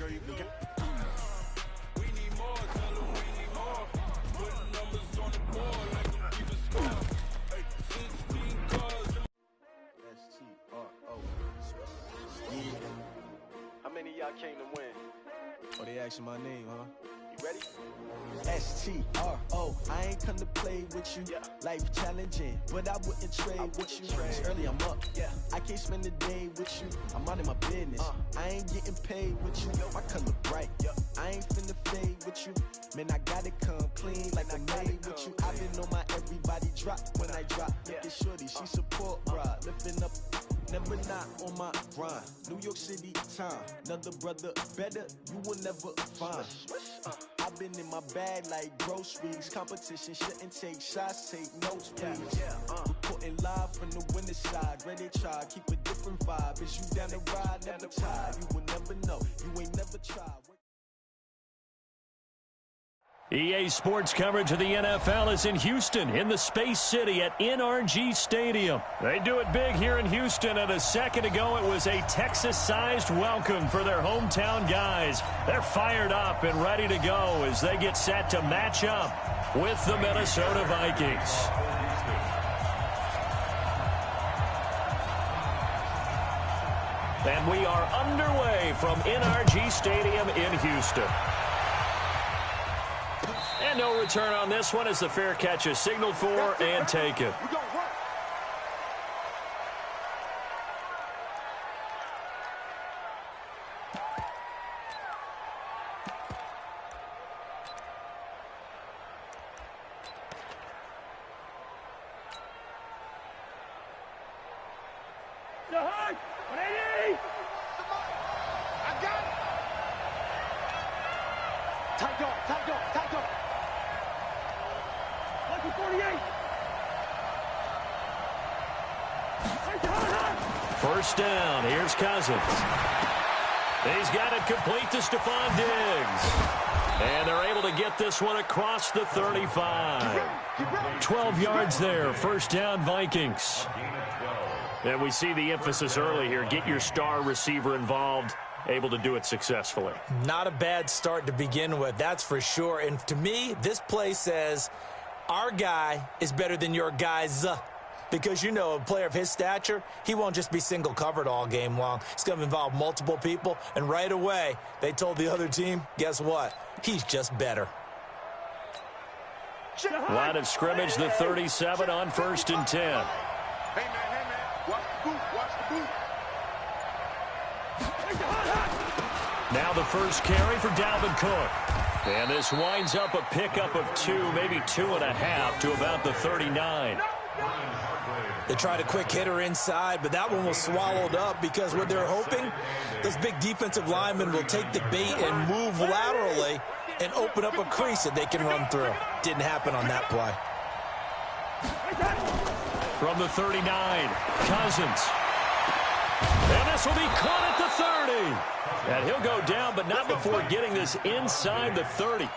We need more, tell them we need more. Putting numbers on the board like them keep a score. Hey, 16 cars. S-T-R-O. Yeah. How many of y'all came to win? Oh, they asking my name, huh? You ready? S-T-R-O. I ain't come to play with you. Yeah. Life challenging, but I wouldn't trade with you. It's early, I'm up. Yeah. I can't spend the day with you. I'm out of my business. I ain't getting paid with you. My color bright. I ain't finna fade with you. Man, I gotta come clean like I'm made with you. I've been on my everybody drop when I drop. Look at shorty, she support rod. Lifting up, never not on my grind. New York City time. Another brother better, you will never find. I've been in my bag like groceries. Competition shouldn't take shots, take notes, please. Reporting live from the winter side. Ready to try, keep a different vibe. Is you down the ride, never tired. You will never know, you ain't never tried. EA Sports coverage of the NFL is in Houston, in the Space City at NRG Stadium. They do it big here in Houston, and a second ago it was a Texas-sized welcome for their hometown guys. They're fired up and ready to go as they get set to match up with the Minnesota Vikings. And we are underway from NRG Stadium in Houston. And no return on this one as the fair catch is signaled for and taken. First down, here's Cousins. He's got it complete to Stephon Diggs. And they're able to get this one across the 35. 12 yards there, first down Vikings. And we see the emphasis early here. Get your star receiver involved, able to do it successfully. Not a bad start to begin with, that's for sure. And to me, this play says our guy is better than your guys. Because, you know, a player of his stature, he won't just be single covered all game long. It's going to involve multiple people. And right away, they told the other team, guess what? He's just better. Line of scrimmage, the 37 on 1st and 10. Hey, man, watch the boot, watch the boot. Now the first carry for Dalvin Cook. And this winds up a pickup of 2, maybe 2.5 to about the 39. They tried a quick hitter inside, but that one was swallowed up because what they're hoping, those big defensive linemen will take the bait and move laterally and open up a crease that they can run through. Didn't happen on that play. From the 39, Cousins. And this will be caught at the 30. And he'll go down, but not before getting this inside the 30.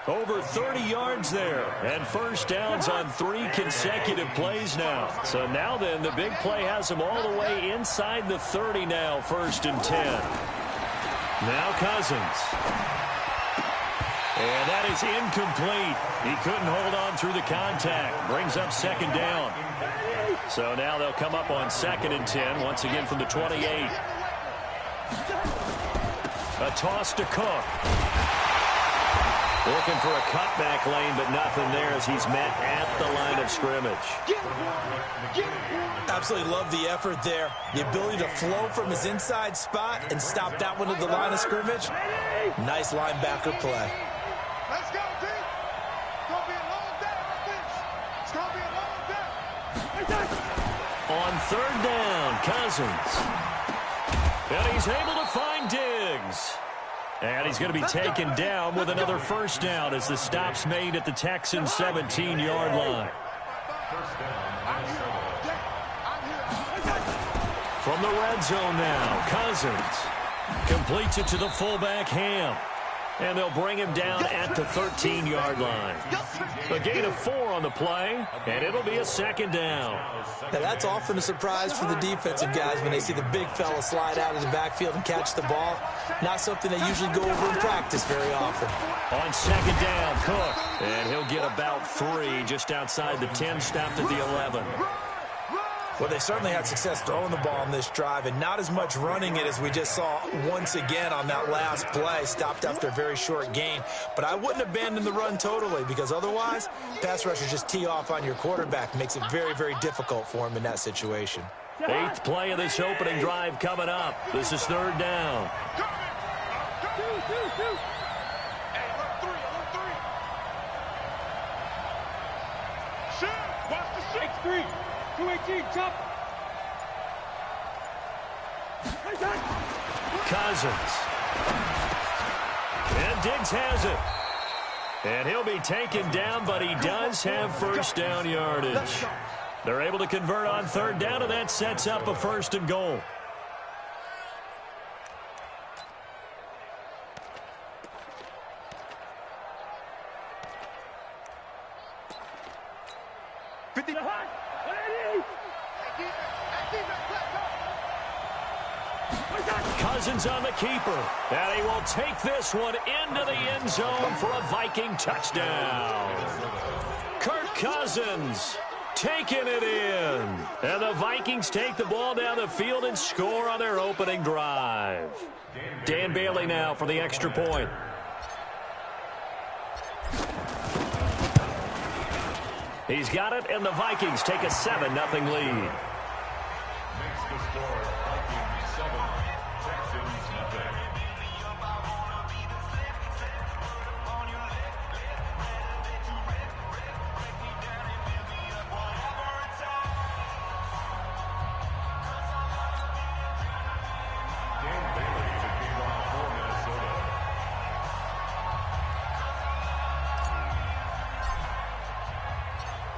Over 30 yards there, and first downs on 3 consecutive plays now. So now then, the big play has him all the way inside the 30 now, 1st and 10. Now Cousins. And that is incomplete. He couldn't hold on through the contact. Brings up 2nd down. So now they'll come up on 2nd and 10, once again from the 28. A toss to Cook. Looking for a cutback lane, but nothing there as he's met at the line of scrimmage. Absolutely love the effort there. The ability to flow from his inside spot and stop that one at the line of scrimmage. Nice linebacker play. Let's go, D. It's going to be a long day on this. It's going to be a long day. On 3rd down, Cousins. And he's able to find Diggs. And he's going to be taken down with another first down as the stop's made at the Texans' 17-yard line. From the red zone now, Cousins completes it to the fullback Ham. And they'll bring him down at the 13-yard line. A gain of 4 on the play, and it'll be a second down. Now, that's often a surprise for the defensive guys when they see the big fella slide out of the backfield and catch the ball. Not something they usually go over in practice very often. On second down, Cook. And he'll get about 3 just outside the 10, stopped at the 11. Well, they certainly had success throwing the ball on this drive, and not as much running it as we just saw once again on that last play. Stopped after a very short gain. But I wouldn't abandon the run totally, because otherwise, pass rushers just tee off on your quarterback. Makes it very, very difficult for him in that situation. 8th play of this opening drive coming up. This is 3rd down. X3. 218, jump. Cousins. And Diggs has it. And he'll be taken down, but he does have first down yardage. They're able to convert on 3rd down, and that sets up a 1st and goal. Cousins on the keeper, and he will take this one into the end zone for a Viking touchdown. Kirk Cousins taking it in, and the Vikings take the ball down the field and score on their opening drive. Dan Bailey now for the extra point. He's got it, and the Vikings take a 7-0 lead.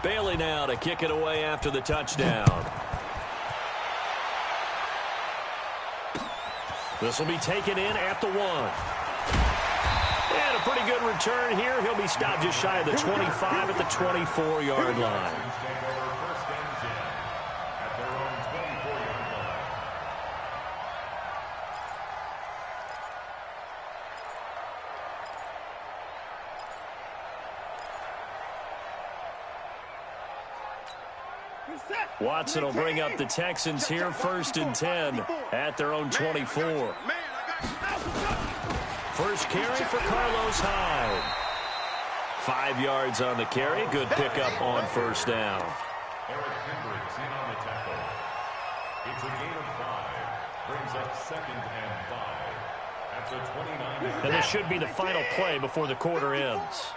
Bailey now to kick it away after the touchdown. This will be taken in at the 1. And a pretty good return here. He'll be stopped just shy of the 25 at the 24-yard line. Watson will bring up the Texans here, 1st and 10 at their own 24. First carry for Carlos Hyde. 5 yards on the carry. Good pickup on 1st down. It's a gain of 5. Brings up 2nd and 5 at the 29. And this should be the final play before the quarter ends.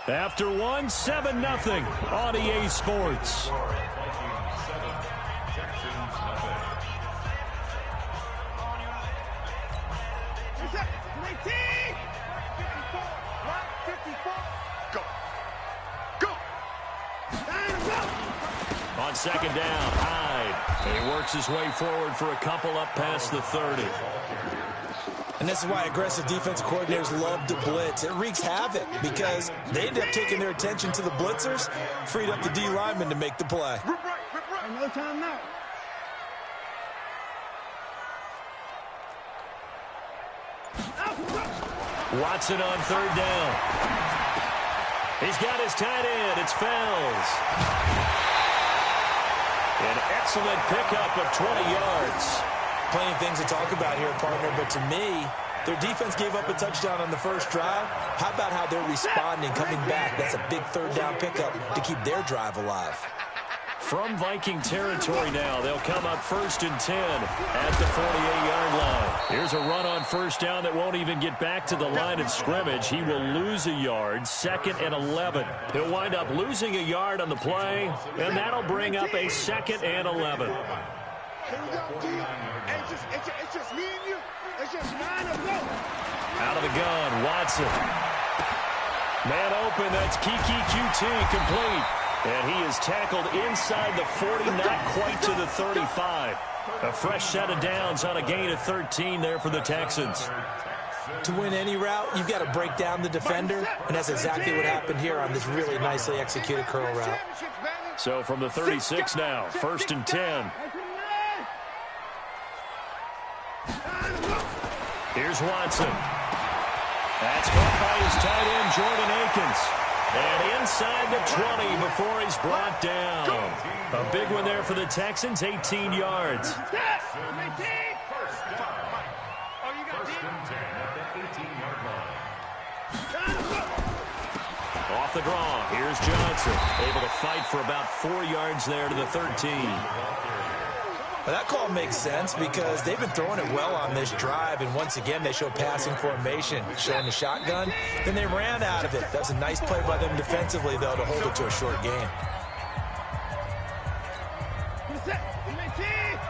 After 1, 7-0 on EA Sports. On 2nd down, Hyde. And he works his way forward for a couple up past the 30. And this is why aggressive defensive coordinators love to blitz. It wreaks havoc because they end up taking their attention to the blitzers, freed up the D lineman to make the play. No time now. Watson on 3rd down. He's got his tight end. It's Fells. An excellent pickup of 20 yards. Plenty of things to talk about here, partner, but to me, their defense gave up a touchdown on the first drive. How about how they're responding, coming back? That's a big 3rd down pickup to keep their drive alive. From Viking territory now, they'll come up 1st and 10 at the 48-yard line. Here's a run on 1st down that won't even get back to the line of scrimmage. He will lose a yard, 2nd and 11. He'll wind up losing a yard on the play, and that'll bring up a 2nd and 11. Here we go, G. It's just me and you. It's just 9 of them. Out of the gun, Watson. Man open, that's Kiki QT, complete. And he is tackled inside the 40, not quite to the 35. A fresh set of downs on a gain of 13 there for the Texans. To win any route, you've got to break down the defender, and that's exactly what happened here on this really nicely executed curl route. So from the 36 now, 1st and 10. Here's Watson. That's caught by his tight end, Jordan Akins. And inside the 20 before he's brought down. A big one there for the Texans, 18 yards. First and 10 at the 18-yard line. Off the draw, here's Johnson. Able to fight for about 4 yards there to the 13. Well, that call makes sense because they've been throwing it well on this drive, and once again they show passing formation, showing the shotgun. Then they ran out of it. That was a nice play by them defensively, though, to hold it to a short game.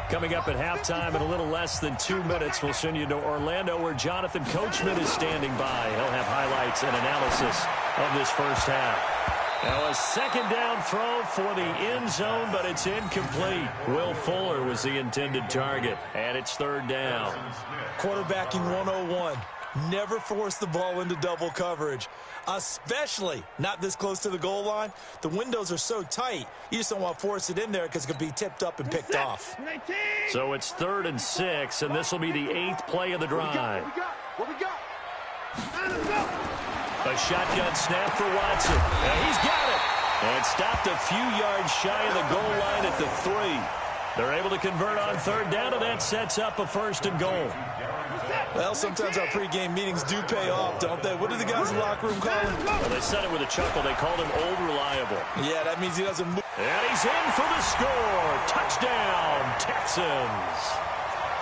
Coming up at halftime in a little less than 2 minutes, we'll send you to Orlando where Jonathan Coachman is standing by. He'll have highlights and analysis of this first half. Now a second down throw for the end zone, but it's incomplete. Will Fuller was the intended target, and it's 3rd down. Quarterbacking 101. Never force the ball into double coverage, especially not this close to the goal line. The windows are so tight, you just don't want to force it in there because it could be tipped up and picked off. So it's 3rd and 6, and this will be the 8th play of the drive. What we got? A shotgun snap for Watson. And he's got it. And stopped a few yards shy of the goal line at the 3. They're able to convert on 3rd down, and that sets up a 1st and goal. Well, sometimes our pregame meetings do pay off, don't they? What do the guys in the locker room call him? Well, they said it with a chuckle. They called him Old Reliable. Yeah, that means he doesn't move. And he's in for the score. Touchdown, Texans.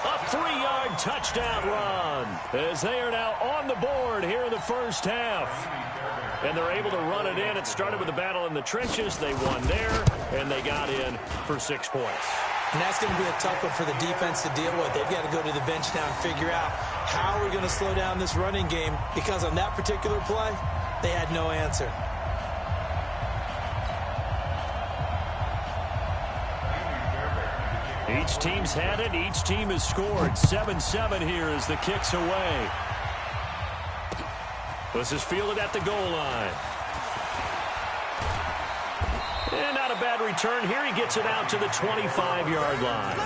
A 3-yard touchdown run as they are now on the board here in the first half. And they're able to run it in. It started with a battle in the trenches. They won there, and they got in for 6 points. And that's going to be a tough one for the defense to deal with. They've got to go to the bench now and figure out how we're going to slow down this running game, because on that particular play, they had no answer. Each team's had it. Each team has scored. 7-7 here as the kick's away. This is fielded at the goal line. And not a bad return here. He gets it out to the 25-yard line.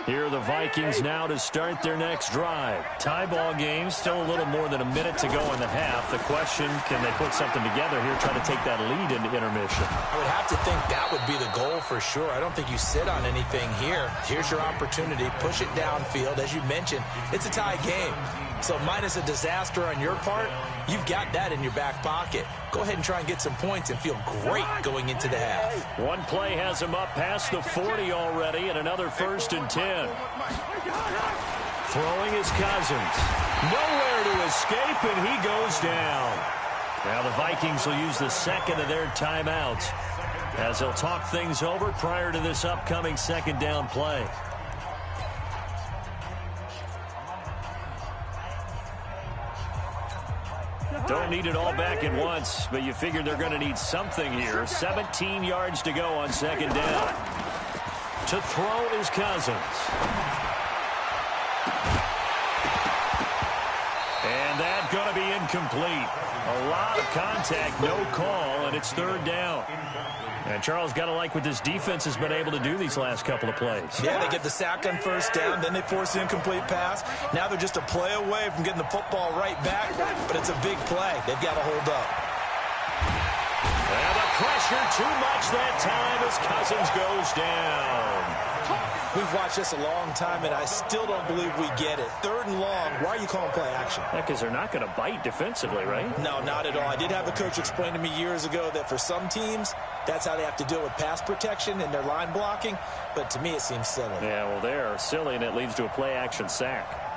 Here are the Vikings now to start their next drive. Tie ball game, still a little more than a minute to go in the half. The question, can they put something together here, try to take that lead into intermission? I would have to think that would be the goal for sure. I don't think you sit on anything here. Here's your opportunity. Push it downfield. As you mentioned, it's a tie game. So minus a disaster on your part, you've got that in your back pocket. Go ahead and try and get some points and feel great going into the half. One play has him up past the 40 already, and another 1st and 10. Throwing is Cousins. Nowhere to escape, and he goes down. Now the Vikings will use the second of their timeouts as they'll talk things over prior to this upcoming 2nd down play. Don't need it all back at once, but you figure they're going to need something here. 17 yards to go on 2nd down. To throw is Cousins. And that's going to be incomplete. A lot of contact, no call, and it's 3rd down. And Charles, got to like what this defense has been able to do these last couple of plays. Yeah, they get the sack on 1st down, then they force the incomplete pass. Now they're just a play away from getting the football right back, but it's a big play. They've got to hold up. And the pressure too much that time as Cousins goes down. We've watched this a long time, and I still don't believe we get it. 3rd and long, why are you calling play action? Yeah, because they're not going to bite defensively, right? No, not at all. I did have a coach explain to me years ago that for some teams, that's how they have to deal with pass protection and their line blocking, but to me it seems silly. Yeah, well, they're silly, and it leads to a play action sack.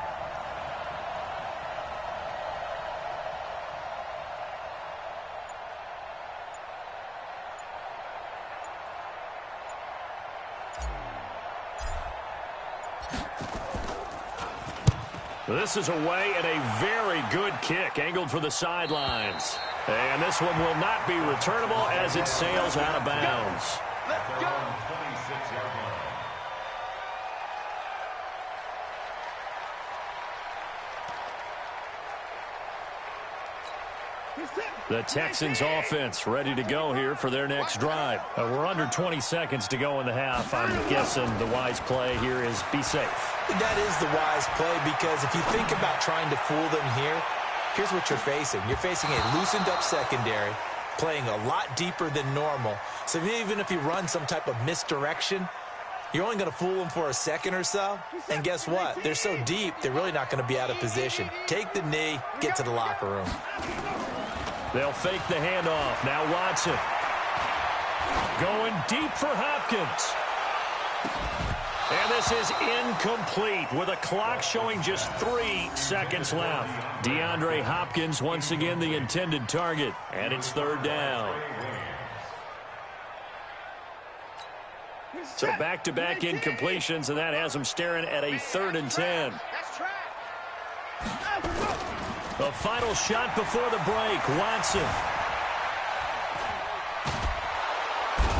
This is away and a very good kick angled for the sidelines. And this one will not be returnable as it sails out of bounds. Let's go. The Texans offense ready to go here for their next drive. We're under 20 seconds to go in the half. I'm guessing the wise play here is be safe. That is the wise play, because if you think about trying to fool them here, here's what you're facing. You're facing a loosened up secondary, playing a lot deeper than normal. So even if you run some type of misdirection, you're only going to fool them for a second or so. And guess what? They're so deep, they're really not going to be out of position. Take the knee, get to the locker room. They'll fake the handoff. Now Watson. Going deep for Hopkins. And this is incomplete with a clock showing just 3 seconds left. DeAndre Hopkins once again the intended target. And it's third down. So back-to-back incompletions, and that has them staring at a 3rd and 10. The final shot before the break, Watson.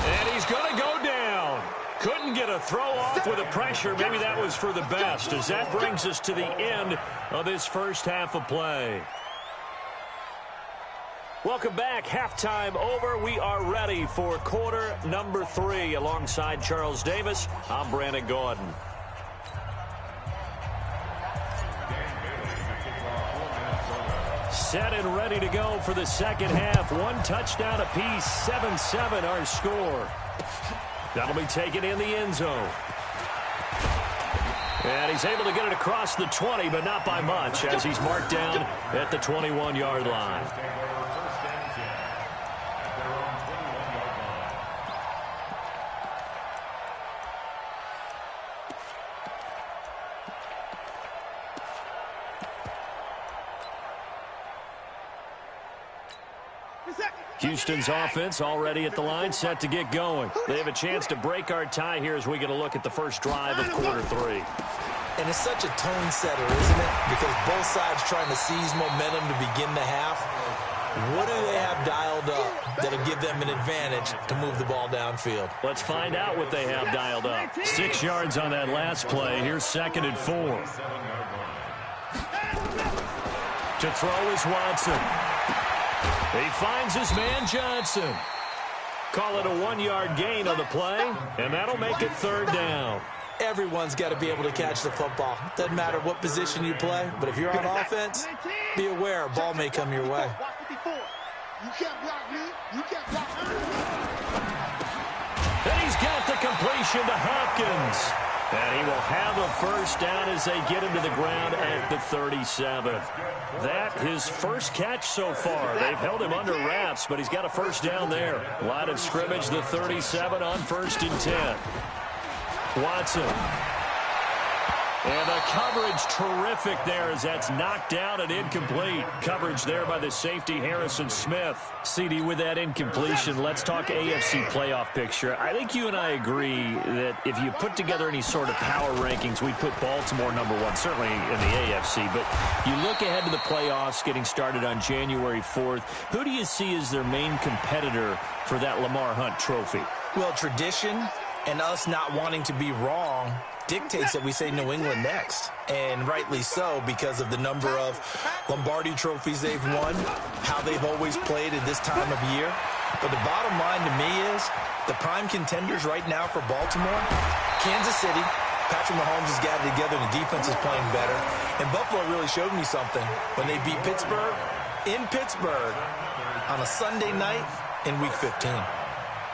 And he's going to go down. Couldn't get a throw off with the pressure. Maybe that was for the best, as that brings us to the end of this first half of play. Welcome back. Halftime over. We are ready for quarter number 3. Alongside Charles Davis, I'm Brandon Gordon. Set and ready to go for the second half. 1 touchdown apiece, 7-7 our score. That'll be taken in the end zone. And he's able to get it across the 20, but not by much, as he's marked down at the 21-yard line. Houston's offense already at the line, set to get going. They have a chance to break our tie here as we get a look at the first drive of quarter 3. And it's such a tone setter, isn't it? Because both sides trying to seize momentum to begin the half. What do they have dialed up that'll give them an advantage to move the ball downfield? Let's find out what they have dialed up. 6 yards on that last play. Here's 2nd and 4. To throw is Watson. He finds his man Johnson. Call it a 1-yard gain on the play, and that'll make it 3rd down. Everyone's got to be able to catch the football. Doesn't matter what position you play, but if you're on offense, be aware a ball may come your way. And he's got the completion to Hopkins. And he will have a first down as they get him to the ground at the 37. That his first catch so far. They've held him under wraps, but he's got a first down there. Line of scrimmage, the 37 on 1st and 10. Watson. And the coverage terrific there as that's knocked down and incomplete. Coverage there by the safety, Harrison Smith. CD, with that incompletion, let's talk AFC playoff picture. I think you and I agree that if you put together any sort of power rankings, we'd put Baltimore number 1, certainly in the AFC. But you look ahead to the playoffs getting started on January 4th. Who do you see as their main competitor for that Lamar Hunt trophy? Well, tradition and us not wanting to be wrong dictates that we say New England next, and rightly so, because of the number of Lombardi trophies they've won, how they've always played at this time of year. But the bottom line to me is the prime contenders right now for Baltimore, Kansas City. Patrick Mahomes has got it together, the defense is playing better, and Buffalo really showed me something when they beat Pittsburgh in Pittsburgh on a Sunday night in Week 15.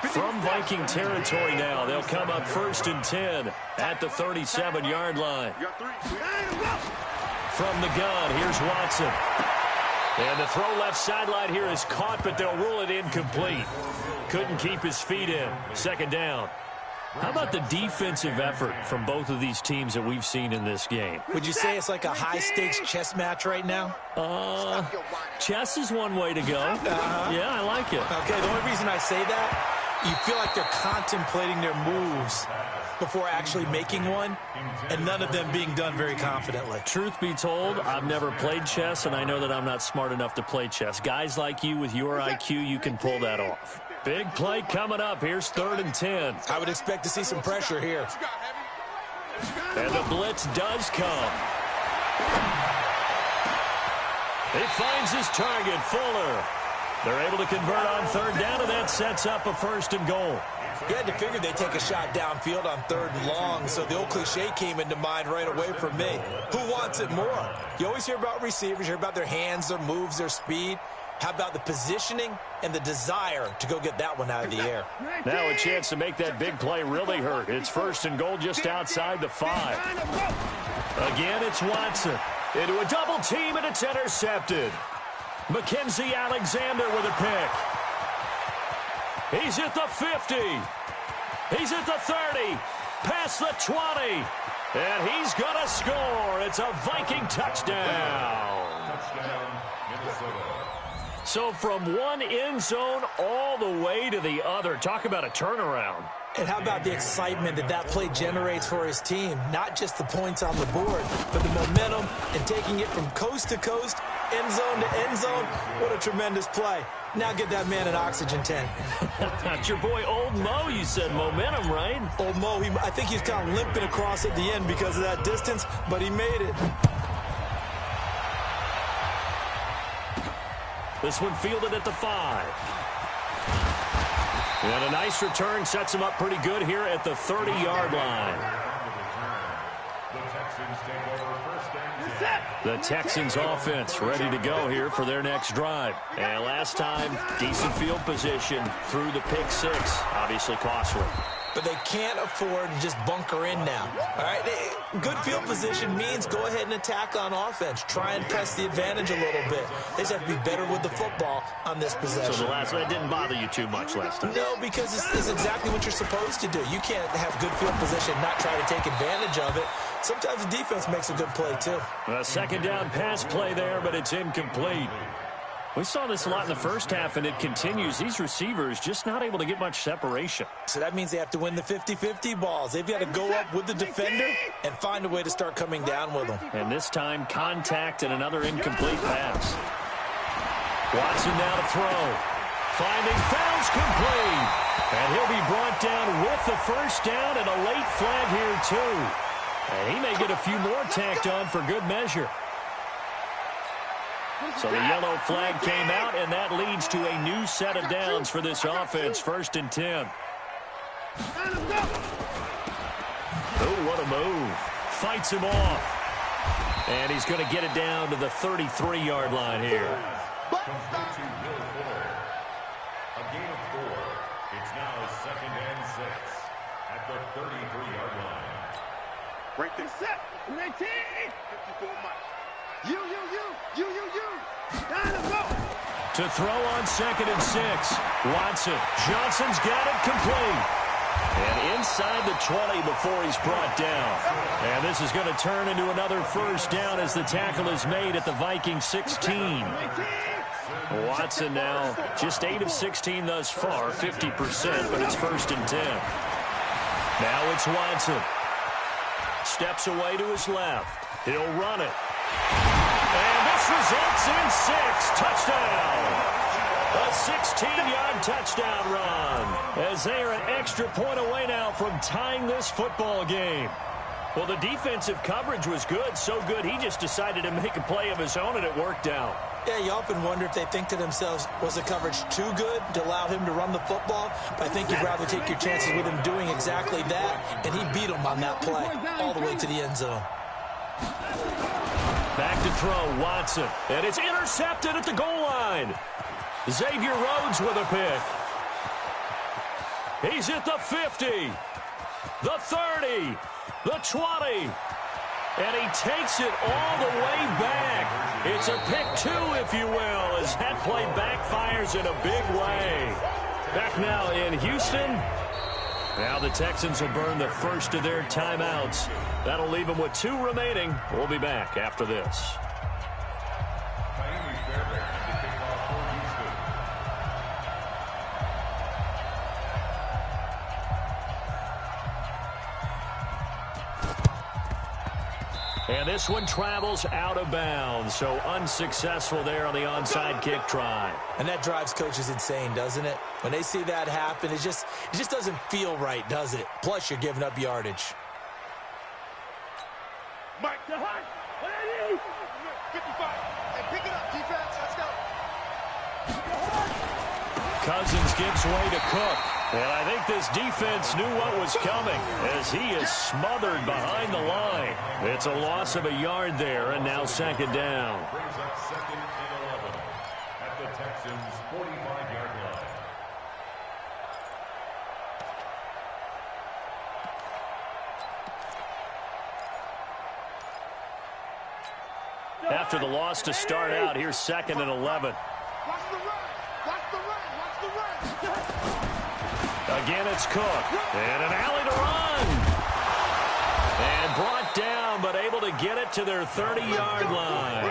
From Viking territory now, they'll come up 1st and 10 at the 37-yard line. From the gun, here's Watson. And the throw left sideline here is caught, but they'll rule it incomplete. Couldn't keep his feet in. 2nd down. How about the defensive effort from both of these teams that we've seen in this game? Would you say it's like a high-stakes chess match right now? Chess is one way to go. Yeah, I like it. Okay, the only reason I say that, you feel like they're contemplating their moves before actually making one, and none of them being done very confidently. Truth be told, I've never played chess, and I know that I'm not smart enough to play chess. Guys like you with your IQ, you can pull that off. Big play coming up. Here's 3rd and 10. I would expect to see some pressure here. And the blitz does come. He finds his target, Fuller. They're able to convert on third down, and that sets up a 1st and goal. You had to figure they'd take a shot downfield on 3rd and long, so the old cliche came into mind right away for me. Who wants it more? You always hear about receivers, you hear about their hands, their moves, their speed. How about the positioning and the desire to go get that one out of the air? Now a chance to make that big play really hurt. It's 1st and goal just outside the 5. Again, it's Watson. Into a double team, and it's intercepted. Mackenzie Alexander with a pick. He's at the 50. He's at the 30. Past the 20. And he's going to score. It's a Viking touchdown. Touchdown, Minnesota. So from one end zone all the way to the other. Talk about a turnaround. And how about the excitement that that play generates for his team? Not just the points on the board, but the momentum and taking it from coast to coast, end zone to end zone. What a tremendous play. Now get that man an oxygen tank. That's your boy Old Mo. You said momentum, right? Old Mo, I think he's kind of limping across at the end because of that distance, but he made it. This one fielded at the 5. And a nice return sets him up pretty good here at the 30-yard line. The Texans offense ready to go here for their next drive. And last time, decent field position through the pick 6. Obviously costly. But they can't afford to just bunker in now. All right, good field position means go ahead and attack on offense. Try and press the advantage a little bit. They just have to be better with the football on this possession. So the last one didn't bother you too much last time? No, because it's exactly what you're supposed to do. You can't have good field position and not try to take advantage of it. Sometimes the defense makes a good play, too. A 2nd down pass play there, but it's incomplete. We saw this a lot in the first half, and it continues. These receivers just not able to get much separation. So that means they have to win the 50-50 balls. They've got to go up with the defender and find a way to start coming down with them. And this time, contact and another incomplete pass. Watson now to throw. Finding fouls complete. And he'll be brought down with the 1st down and a late flag here, too. And he may get a few more tacked on for good measure. So the yellow flag came out, and that leads to a new set of downs for this offense. 1st and 10. Oh, what a move. Fights him off. And he's going to get it down to the 33-yard line here. A gain of 4. It's now 2nd and 6 at the 33-yard line. Break this set. 19. 54 miles. You. To throw on 2nd and 6. Watson. Johnson's got it complete. And inside the 20 before he's brought down. And this is going to turn into another 1st down as the tackle is made at the Viking 16. Watson now just 8 of 16 thus far, 50%, but it's 1st and 10. Now it's Watson. Steps away to his left. He'll run it. And this results in 6. Touchdown. A 16-yard touchdown run. As they are an extra point away now from tying this football game. Well, the defensive coverage was good. So good, he just decided to make a play of his own, and it worked out. Yeah, you often wonder if they think to themselves, was the coverage too good to allow him to run the football? But I think you'd rather take your chances with him doing exactly that, and he beat him on that play all the way to the end zone. Back to throw, Watson. And it's intercepted at the goal line. Xavier Rhodes with a pick. He's at the 50, the 30, the 20. And he takes it all the way back. It's a pick 2, if you will, as that play backfires in a big way. Back now in Houston. Now the Texans will burn the first of their timeouts. That'll leave them with 2 remaining. We'll be back after this. And this one travels out of bounds, so unsuccessful there on the onside kick try. And that drives coaches insane, doesn't it? When they see that happen, it just doesn't feel right, does it? Plus, you're giving up yardage. Mike to Hunt. 55. And pick it up, defense. Let's go. Cousins gives way to Cook. And I think this defense knew what was coming as he is smothered behind the line. It's a loss of a yard there, and now second down. Brings up second and 11 at the Texans' 45-yard line. After the loss to start out, here's second and 11. Again, it's Cook. And an alley to run. And brought down, but able to get it to their 30-yard line.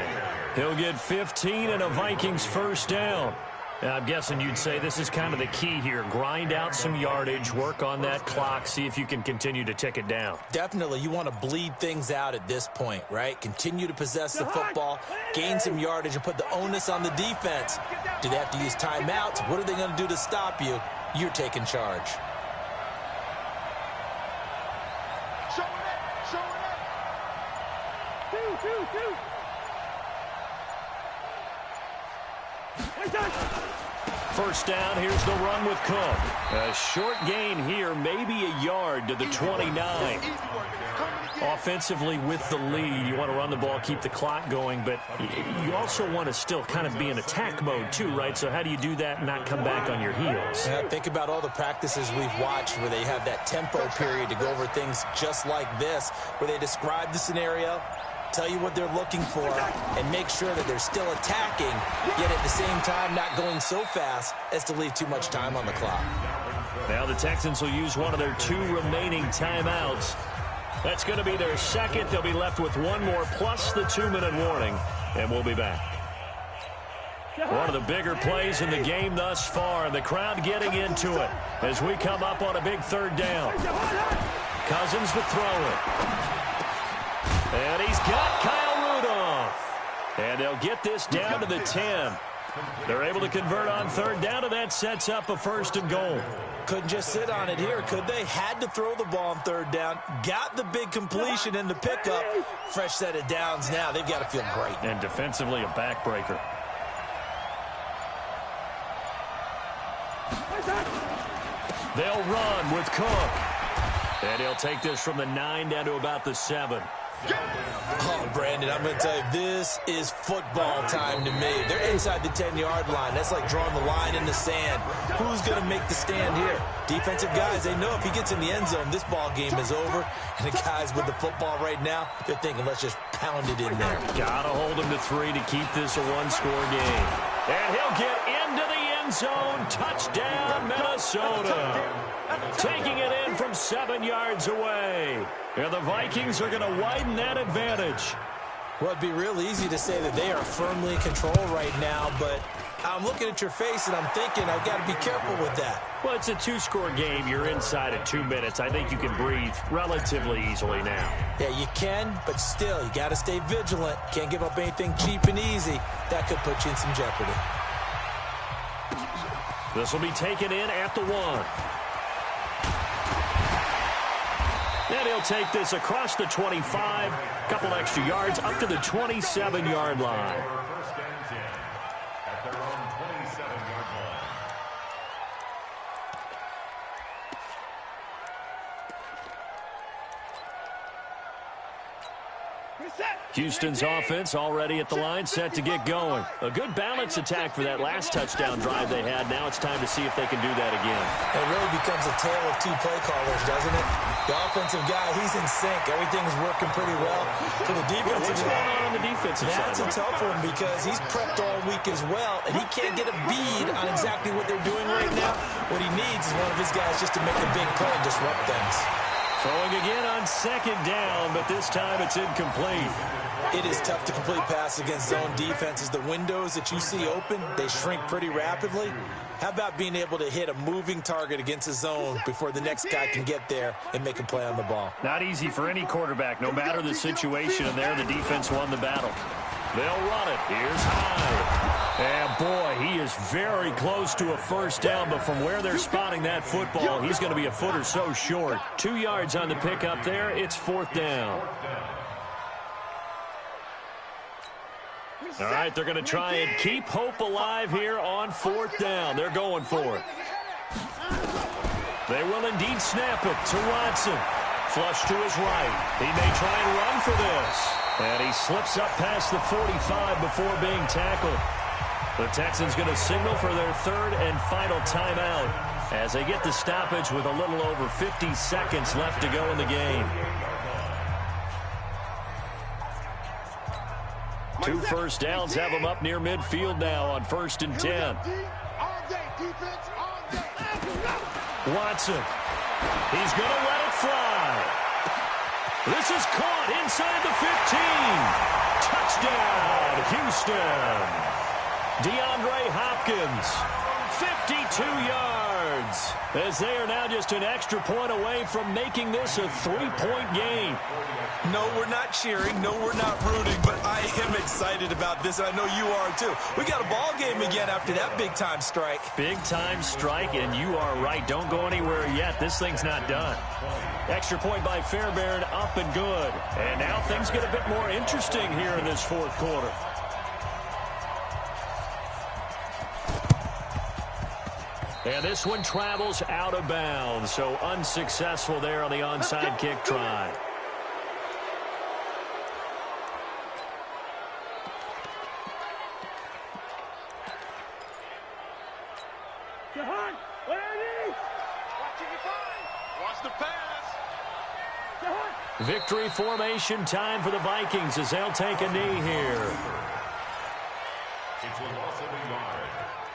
He'll get 15 and a Vikings first down. Now, I'm guessing you'd say this is kind of the key here. Grind out some yardage, work on that clock, see if you can continue to tick it down. Definitely, you want to bleed things out at this point, right? Continue to possess the football, gain some yardage, and put the onus on the defense. Do they have to use timeouts? What are they going to do to stop you? You're taking charge. Show it up. Two. First down, here's the run with Cook. A short gain here, maybe a yard to the 29. Offensively with the lead, you want to run the ball, keep the clock going, but you also want to still kind of be in attack mode too, right? So how do you do that and not come back on your heels? Yeah, think about all the practices we've watched where they have that tempo period to go over things just like this, where they describe the scenario, tell you what they're looking for, and make sure that they're still attacking, yet at the same time not going so fast as to leave too much time on the clock. Now the Texans will use one of their 2 remaining timeouts. That's going to be their second. They'll be left with one more plus the 2-minute warning, and we'll be back. One of the bigger plays in the game thus far, and the crowd getting into it as we come up on a big third down. Cousins to throw it. And he's got Kyle Rudolph. And they'll get this down to the 10. They're able to convert on third down, and that sets up a first and goal. Couldn't just sit on it here, could they? Had to throw the ball on third down. Got the big completion in the pickup. Fresh set of downs now. They've got to feel great. And defensively, a backbreaker. They'll run with Cook. And he'll take this from the 9 down to about the 7. Oh, Brandon, I'm going to tell you, this is football time to me. They're inside the 10-yard line. That's like drawing the line in the sand. Who's going to make the stand here? Defensive guys, they know if he gets in the end zone, this ball game is over. And the guys with the football right now, they're thinking, let's just pound it in there. Got to hold him to 3 to keep this a one-score game. And he'll get into the end zone. Touchdown, Minnesota. Taking it in from 7 yards away. And the Vikings are going to widen that advantage. Well, it'd be real easy to say that they are firmly in control right now, but I'm looking at your face and I'm thinking I've got to be careful with that. Well, it's a 2-score game. You're inside of 2 minutes. I think you can breathe relatively easily now. Yeah, you can, but still, you got to stay vigilant. Can't give up anything cheap and easy. That could put you in some jeopardy. This will be taken in at the 1. And he'll take this across the 25, couple extra yards up to the 27-yard line. First and 10 at their own 27-yard line. Houston's offense already at the line, set to get going. A good balance attack for that last touchdown drive they had. Now it's time to see if they can do that again. It really becomes a tale of 2 play callers, doesn't it? The offensive guy, he's in sync. Everything's working pretty well. For the defensive What's going on the defensive side? That's a tough one because he's prepped all week as well, and he can't get a bead on exactly what they're doing right now. What he needs is one of his guys just to make a big play and disrupt things. Throwing again on second down, but this time it's incomplete. It is tough to complete passes against zone defenses. The windows that you see open, they shrink pretty rapidly. How about being able to hit a moving target against a zone before the next guy can get there and make a play on the ball? Not easy for any quarterback, no matter the situation, and there the defense won the battle. They'll run it. Here's Hyde. And, boy, he is very close to a first down, but from where they're spotting that football, he's going to be a foot or so short. 2 yards on the pickup there. It's 4th down. All right, they're going to try and keep hope alive here on 4th down. They're going for it. They will indeed snap it to Watson. Flush to his right. He may try and run for this. And he slips up past the 45 before being tackled. The Texans going to signal for their 3rd and final timeout as they get the stoppage with a little over 50 seconds left to go in the game. 2 first downs have them up near midfield now on 1st and 10. Watson. He's going to let it fly. This is caught inside the 15. Touchdown, Houston. DeAndre Hopkins, 52 yards, as they are now just an extra point away from making this a 3-point game. No, we're not cheering. No, we're not rooting, but I am excited about this, and I know you are too. We got a ball game again after that big-time strike. Big-time strike, and you are right. Don't go anywhere yet. This thing's not done. Extra point by Fairbairn, up and good. And now things get a bit more interesting here in this 4th quarter. And this one travels out of bounds, so unsuccessful there on the onside kick try. Watch the pass. Victory formation time for the Vikings as they'll take a knee here. It's a loss of a yard.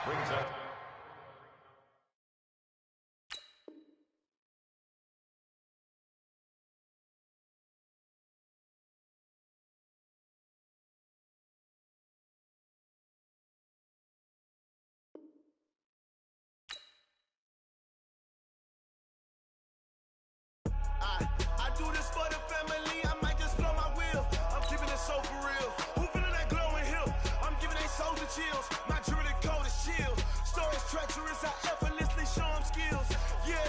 Brings up. I do this for the family, I might just blow my wheel. I'm keeping it so for real. Who feeling that glowing hill? I'm giving they souls the chills. My jewelry code is chill. Stories treacherous, I effortlessly show them skills. Yeah.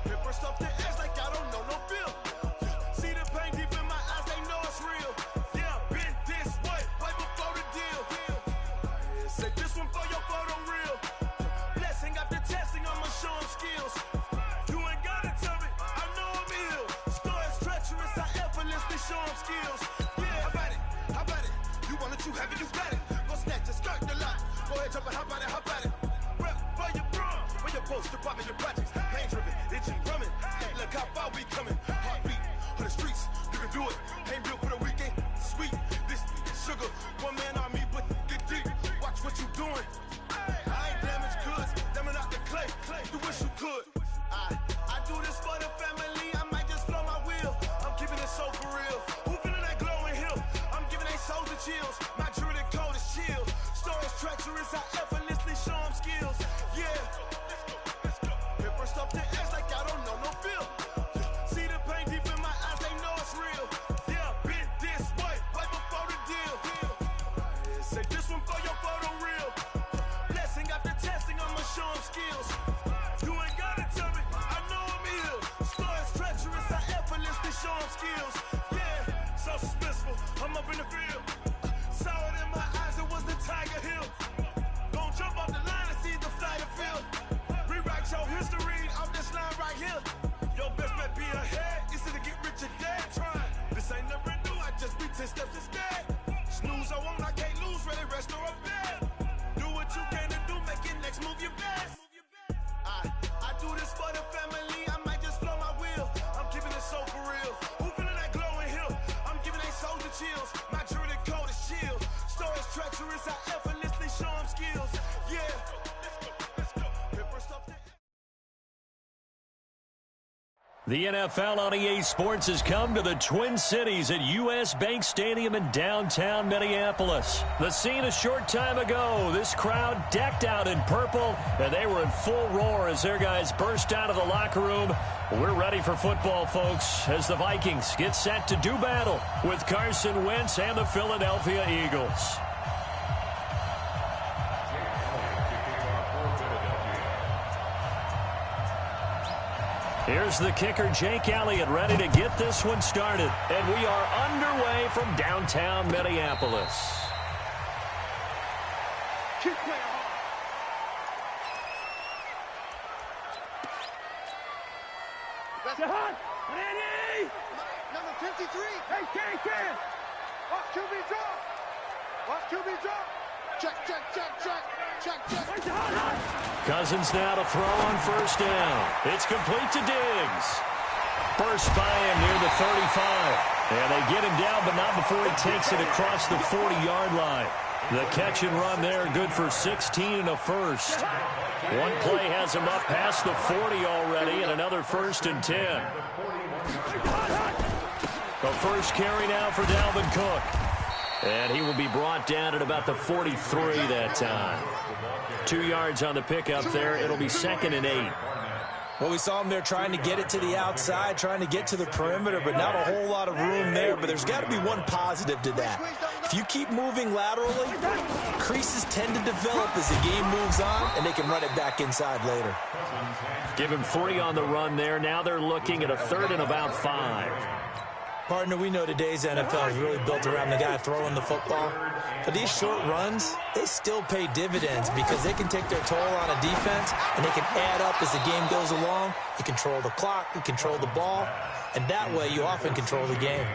Paper stuff the edge like I don't know no bill. See the pain deep in my eyes, they know it's real. Yeah, been this way, way before the deal. Say this one for your photo real. Blessing after testing, I'ma show them skills. Show them skills. Yeah, how about it? How about it? You want it, you have it, you got it. Go snatch it, skirt the lot. Go ahead, jump it, how about it? How about it? Rep for your bro. Where your post, your poppin', your projects. Pain driven, itching, drumming. Hey, look how far we coming. Heartbeat on the streets. You can do it. Ain't built for the weekend. Sweet, this sugar. One man army, but get deep. Watch what you doing. I ain't damaged goods. Damn out the clay. You wish you could. I do this for the family. I might just blow my wheel. I'm keeping it so for real. Who feeling that glowing hill? I'm giving they souls the chills. My jewelry code is chill. Stories treacherous, I effortlessly show them skills. Yeah. Paper stuff the edge like I don't know no feel. See the pain deep in my eyes, they know it's real. Yeah, been this way, way before the deal. Say this one for your photo real. Blessing after testing, I'ma show them skills. You ain't gotta tell me, I know I'm ill. Stories treacherous, I effortlessly show them skills. Yeah, so suspenseful, I'm up in the field. Saw it in my eyes, it was the Tiger Hill. Don't jump off the line and see the fly the field. Rewrite your history off this line right here. Your best bet be ahead, it's to get rich or dead trying. This ain't never new, I just be 10 steps instead. Snooze, I won't, I can't lose, ready, rest or a bed. Do what you can to do, make it next move your best. I do this for the family, I might just blow my wheel. I'm keeping it so for real. Who feeling that glowing hill? I'm giving they souls the chills. My jewelry code is chill. Stories treacherous, I effortlessly show them skills. Yeah. Paper stuff the The NFL on EA Sports has come to the Twin Cities at U.S. Bank Stadium in downtown Minneapolis. The scene a short time ago, this crowd decked out in purple, and they were in full roar as their guys burst out of the locker room. We're ready for football, folks, as the Vikings get set to do battle with Carson Wentz and the Philadelphia Eagles. Here's the kicker, Jake Elliott, ready to get this one started. And we are underway from downtown Minneapolis. Keep playing hard. That's hot. Ready? Number 53. Hey, can. Watch QB drop. Watch QB drop. Check. Cousins now to throw on first down. It's complete to Diggs. Burst by him near the 35. And they get him down, but not before he takes it across the 40-yard line. The catch and run there, good for 16 and a first. One play has him up past the 40 already, and another 1st and 10. The first carry now for Dalvin Cook. And he will be brought down at about the 43 that time. 2 yards on the pickup there. It'll be 2nd and 8. Well, we saw him there trying to get it to the outside, trying to get to the perimeter, but not a whole lot of room there. But there's got to be one positive to that. If you keep moving laterally, creases tend to develop as the game moves on, and they can run it back inside later. Give him 3 on the run there. Now they're looking at a 3rd and about 5. Partner, we know today's NFL is really built around the guy throwing the football. But these short runs, they still pay dividends because they can take their toll on a defense, and they can add up as the game goes along. You control the clock, you control the ball, and that way you often control the game.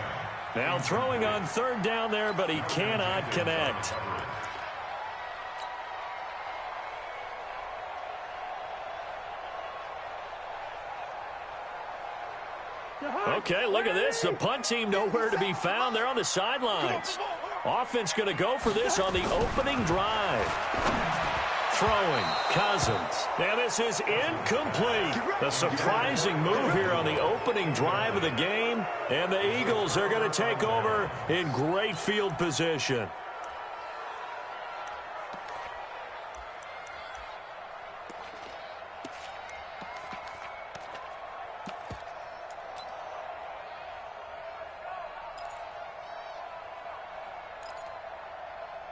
Now throwing on 3rd down there, but he cannot connect. Okay, look at this. The punt team nowhere to be found. They're on the sidelines. Offense going to go for this on the opening drive. Throwing, Cousins. Now this is incomplete. A surprising move here on the opening drive of the game. And the Eagles are going to take over in great field position.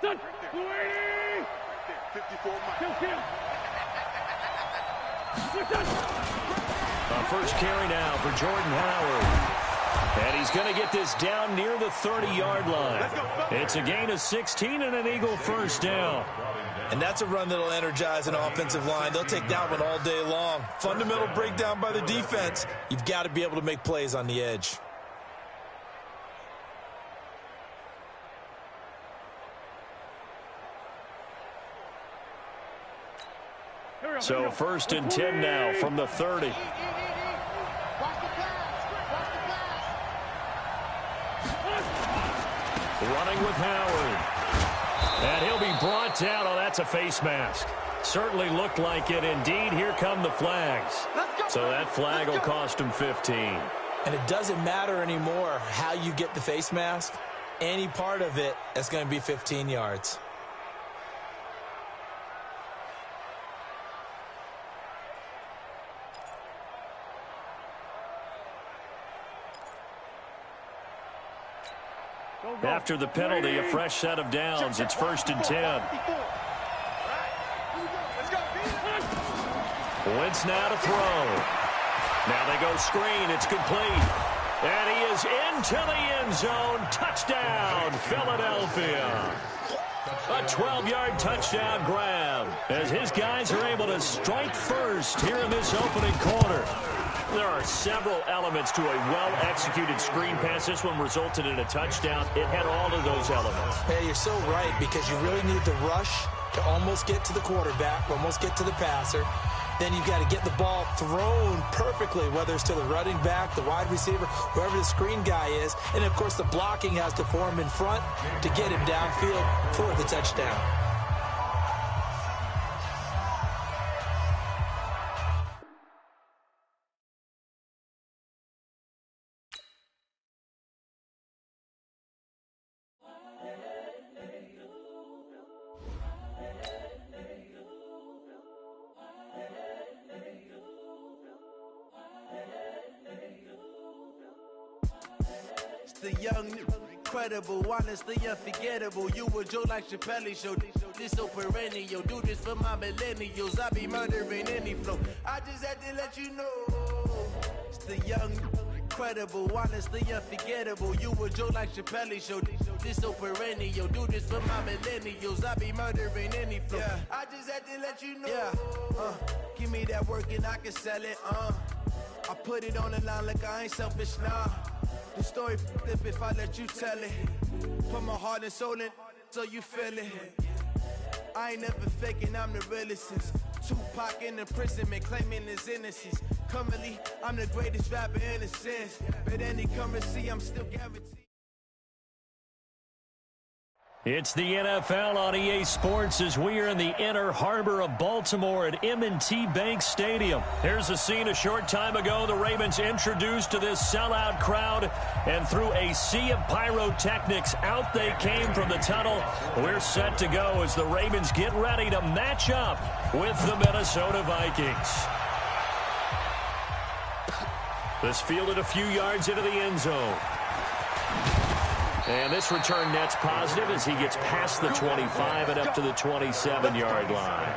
Right there. 54 miles. First carry now for Jordan Howard. And he's going to get this down near the 30-yard line. It's a gain of 16 and an Eagle first down. And that's a run that'll energize an offensive line. They'll take that one all day long. Fundamental breakdown by the defense. You've got to be able to make plays on the edge. So 1st and 10 now from the 30. Running with Howard. And he'll be brought down. Oh, that's a face mask. Certainly looked like it. Indeed, here come the flags. So that flag will cost him 15. And it doesn't matter anymore how you get the face mask. Any part of it, that's going to be 15 yards. After the penalty, a fresh set of downs. It's 1st and 10. Wentz now to throw. Now they go screen. It's complete. And he is into the end zone. Touchdown, Philadelphia. A 12-yard touchdown grab as his guys are able to strike first here in this opening quarter. There are several elements to a well-executed screen pass. This one resulted in a touchdown. It had all of those elements. Hey, you're so right, because you really need the rush to almost get to the quarterback, almost get to the passer. Then you've got to get the ball thrown perfectly, whether it's to the running back, the wide receiver, whoever the screen guy is. And, of course, the blocking has to form in front to get him downfield for the touchdown. The young, incredible, honestly unforgettable. You a joke like Chappelle Show. This so perennial. Do this for my millennials. I be murdering any flow. I just had to let you know. just a young, incredible, honestly unforgettable. You a Joe like Chappelle show. This so perennial. Do this for my millennials. I be murdering any flow. Yeah. I just had to let you know. Yeah. Give me that work and I can sell it. I put it on the line like I ain't selfish, nah. The story flip if I let you tell it. Put my heart and soul in so you feel it. I ain't never faking, I'm the realest since Tupac in imprisonment, claiming his innocence. Currently, I'm the greatest rapper in a sense. But any currency, I'm still guaranteed. It's the NFL on EA Sports as we are in the inner harbor of Baltimore at M&T Bank Stadium. Here's a scene a short time ago. The Ravens introduced to this sellout crowd, and through a sea of pyrotechnics, out they came from the tunnel. We're set to go as the Ravens get ready to match up with the Minnesota Vikings. This fielded a few yards into the end zone. And this return net's positive as he gets past the 25 and up to the 27-yard line.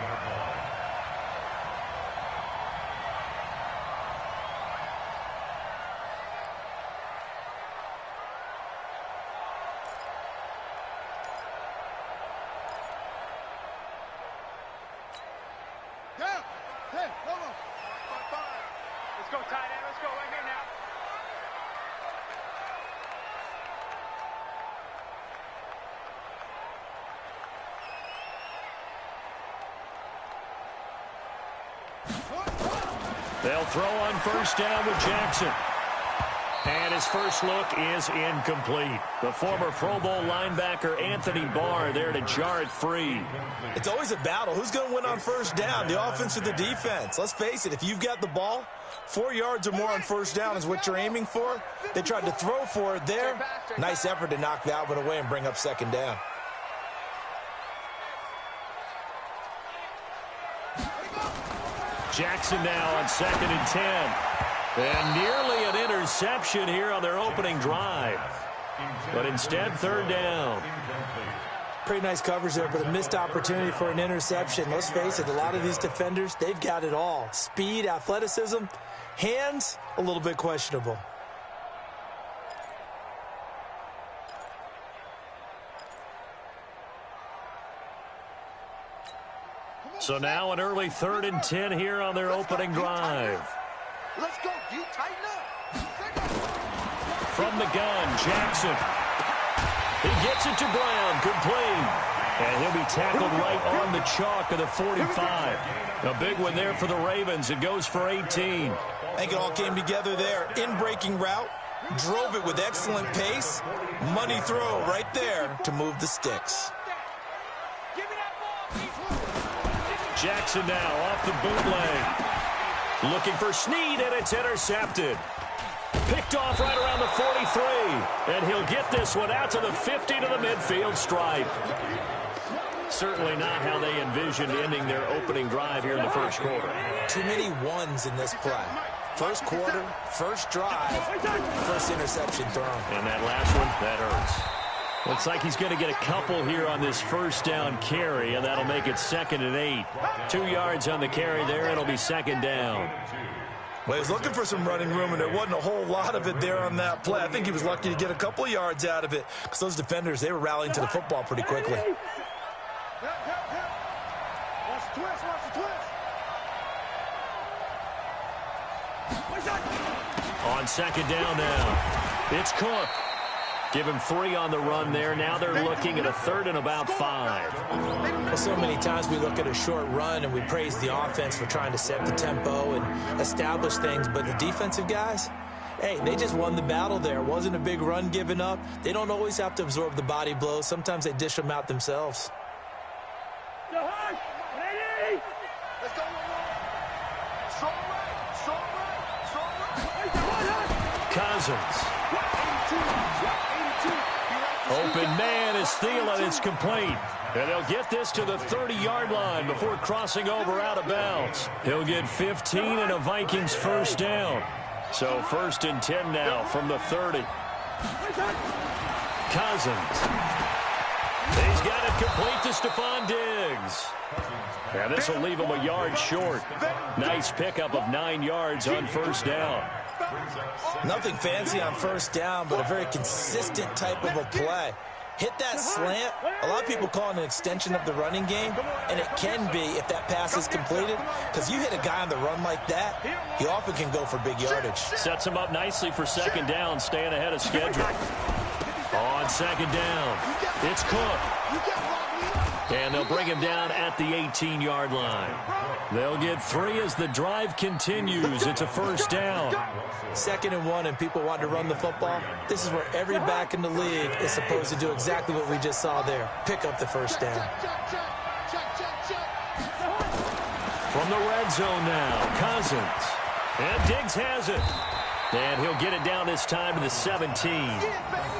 Hey, come on. Let's go, tight end. Let's go right here now. They'll throw on first down with Jackson. And his first look is incomplete. The former Pro Bowl linebacker Anthony Barr there to jar it free. It's always a battle. Who's going to win on first down, the offense or the defense? Let's face it, if you've got the ball, 4 yards or more on first down is what you're aiming for. They tried to throw for it there. Nice effort to knock that one away and bring up second down. Jackson now on 2nd and 10. And nearly an interception here on their opening drive. But instead, third down. Pretty nice coverage there, but a missed opportunity for an interception. Let's face it, a lot of these defenders, they've got it all. Speed, athleticism, hands, a little bit questionable. So now an early 3rd and 10 here on their opening drive. Let's go, you tighten up. From the gun, Jackson. He gets it to Brown, complete. And he'll be tackled right on the chalk of the 45. A big one there for the Ravens. It goes for 18. I think it all came together there. In-breaking route, drove it with excellent pace. Money throw right there to move the sticks. Jackson now off the bootleg. Looking for Snead, and it's intercepted. Picked off right around the 43. And he'll get this one out to the 50 to the midfield stripe. Certainly not how they envisioned ending their opening drive here in the first quarter. Too many ones in this play. First quarter, first drive, first interception thrown. And that last one, that hurts. Looks like he's going to get a couple here on this first down carry, and that'll make it 2nd and 8. 2 yards on the carry there. It'll be 2nd down. Well, he was looking for some running room, and there wasn't a whole lot of it there on that play. I think he was lucky to get a couple of yards out of it because those defenders, they were rallying to the football pretty quickly. Watch the twist, watch the twist. On 2nd down now, it's Cook. Give him 3 on the run there. Now they're looking at a 3rd and about 5. Well, so many times we look at a short run and we praise the offense for trying to set the tempo and establish things, but the defensive guys, hey, they just won the battle there. It wasn't a big run given up. They don't always have to absorb the body blows. Sometimes they dish them out themselves. Ready? Let's go. Cousins. Open man is Thielen. It's complete. And they'll get this to the 30-yard line before crossing over out of bounds. He'll get 15 and a Vikings first down. So 1st and 10 now from the 30. Cousins. He's got it complete to Stephon Diggs. And this will leave him a yard short. Nice pickup of 9 yards on first down. Nothing fancy on first down, but a very consistent type of a play. Hit that slant. A lot of people call it an extension of the running game, and it can be if that pass is completed, because you hit a guy on the run like that, he often can go for big yardage. Sets him up nicely for second down, staying ahead of schedule. On second down, it's Cook. And they'll bring him down at the 18-yard line. They'll get 3 as the drive continues. It's a first down. 2nd and 1, and people want to run the football. This is where every back in the league is supposed to do exactly what we just saw there. Pick up the first down. From the red zone now, Cousins. And Diggs has it. And he'll get it down this time to the 17.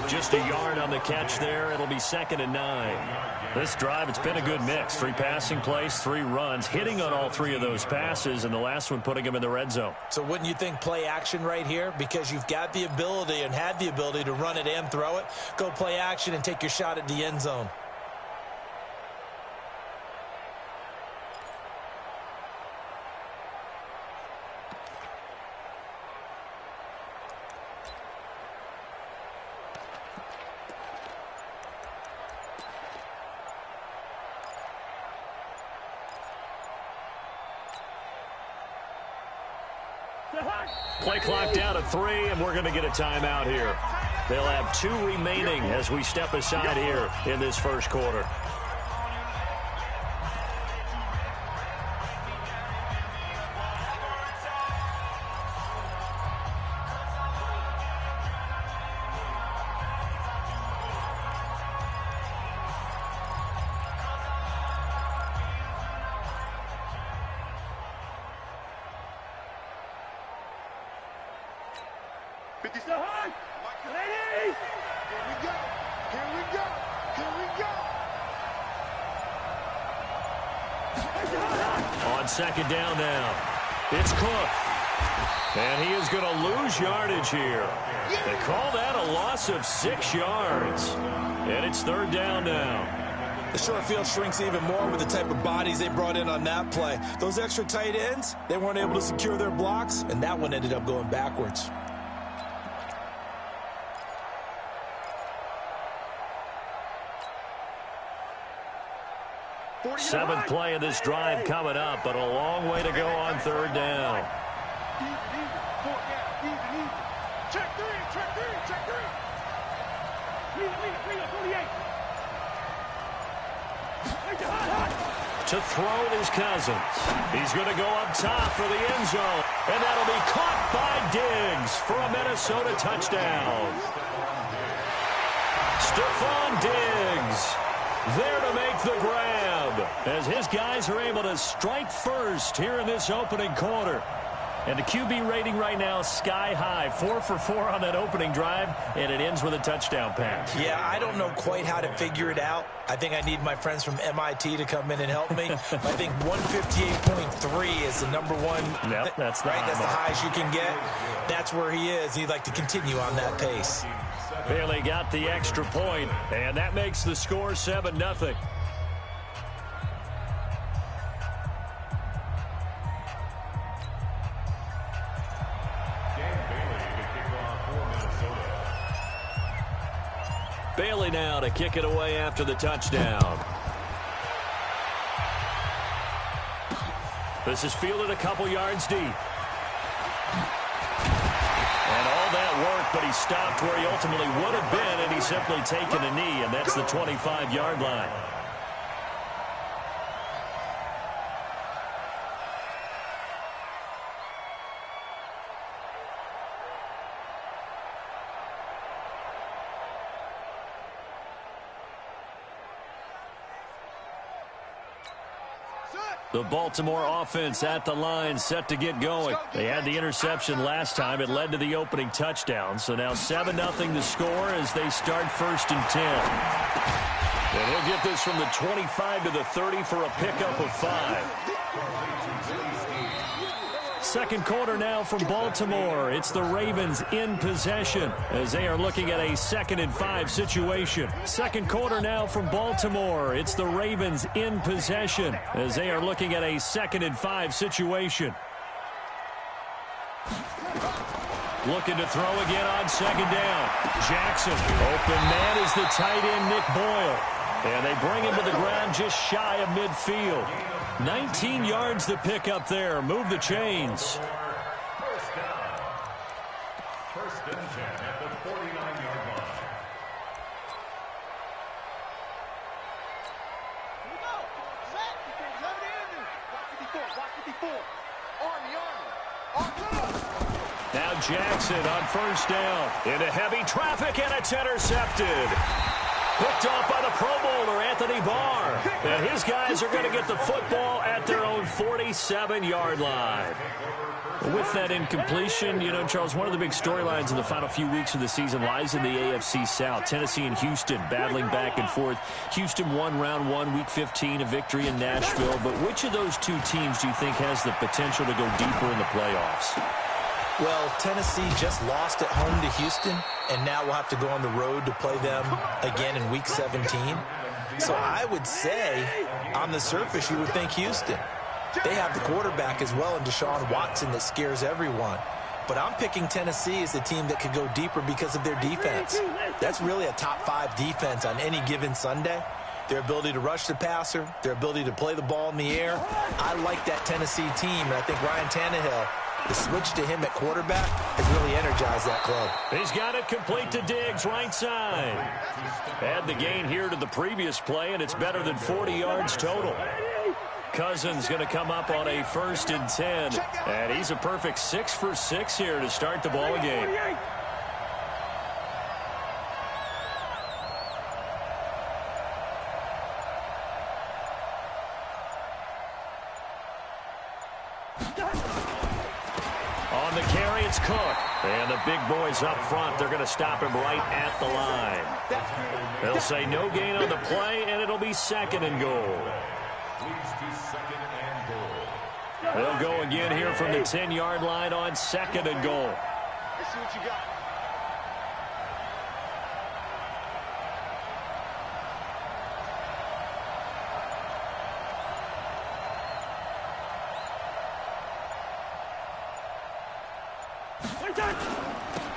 Just a yard on the catch there. It'll be 2nd and 9. This drive, it's been a good mix. 3 passing plays, 3 runs, hitting on all 3 of those passes, and the last one putting him in the red zone. So wouldn't you think play action right here? Because you've got the ability and had the ability to run it and throw it. Go play action and take your shot at the end zone. Play clock down to 3, and we're going to get a timeout here. They'll have 2 remaining as we step aside here in this first quarter. On second down now, it's Cook. And he is going to lose yardage here. They call that a loss of 6 yards. And it's 3rd down now. The short field shrinks even more with the type of bodies they brought in on that play. Those extra tight ends, they weren't able to secure their blocks, and that one ended up going backwards. Seventh play of this drive coming up, but a long way to go on 3rd down. Check three. To throw it is Cousins. He's going to go up top for the end zone, and that'll be caught by Diggs for a Minnesota touchdown. Stephon Diggs there to make the grab as his guys are able to strike first here in this opening quarter. And the QB rating right now sky high, 4 for 4 on that opening drive, and it ends with a touchdown pass. Yeah, I don't know quite how to figure it out. I think I need my friends from MIT to come in and help me. I think 158.3 is the number one. Yep, that's the right. high That's the mark. highest you can get. That's where he is. He'd like to continue on that pace. Bailey got the extra point, and that makes the score 7-0. Bailey now to kick it away after the touchdown. This is fielded a couple yards deep. And all that work, but he stopped where he ultimately would have been, and he's simply taken a knee, and that's the 25-yard line. The Baltimore offense at the line, set to get going. They had the interception last time. It led to the opening touchdown. So now 7-0 the score as they start 1st and 10. And he'll get this from the 25 to the 30 for a pickup of 5. Second quarter now from Baltimore. It's the Ravens in possession as they are looking at a 2nd and 5 situation. Second quarter now from Baltimore. It's the Ravens in possession as they are looking at a 2nd and 5 situation. Looking to throw again on second down. Jackson. Open man is the tight end, Nick Boyle. And they bring him to the ground just shy of midfield. 19 yards to pick up there. Move the chains. First down. First and 10 at the 49-yard line. Here we go. Set. Watch 54. Army. Now Jackson on first down. Into heavy traffic, and it's intercepted. Picked off by the Pro Bowler, Anthony Barr. And his guys are going to get the football at their own 47-yard line. With that incompletion, you know, Charles, one of the big storylines in the final few weeks of the season lies in the AFC South. Tennessee and Houston battling back and forth. Houston won round 1, week 15, a victory in Nashville. But which of those two teams do you think has the potential to go deeper in the playoffs? Well, Tennessee just lost at home to Houston, and now we'll have to go on the road to play them again in week 17. So I would say, on the surface, you would think Houston. They have the quarterback as well in Deshaun Watson that scares everyone. But I'm picking Tennessee as the team that could go deeper because of their defense. That's really a top 5 defense on any given Sunday. Their ability to rush the passer, their ability to play the ball in the air. I like that Tennessee team, and I think Ryan Tannehill, the switch to him at quarterback has really energized that club. He's got it complete to Diggs, right side. Add the gain here to the previous play, and it's better than 40 yards total. Cousins going to come up on a 1st and 10, and he's a perfect 6 for 6 here to start the ball game. On the carry, it's Cook. And the big boys up front, they're going to stop him right at the line. They'll say no gain on the play, and it'll be 2nd and goal. They'll go again here from the 10-yard line on 2nd and goal. Let's see what you got.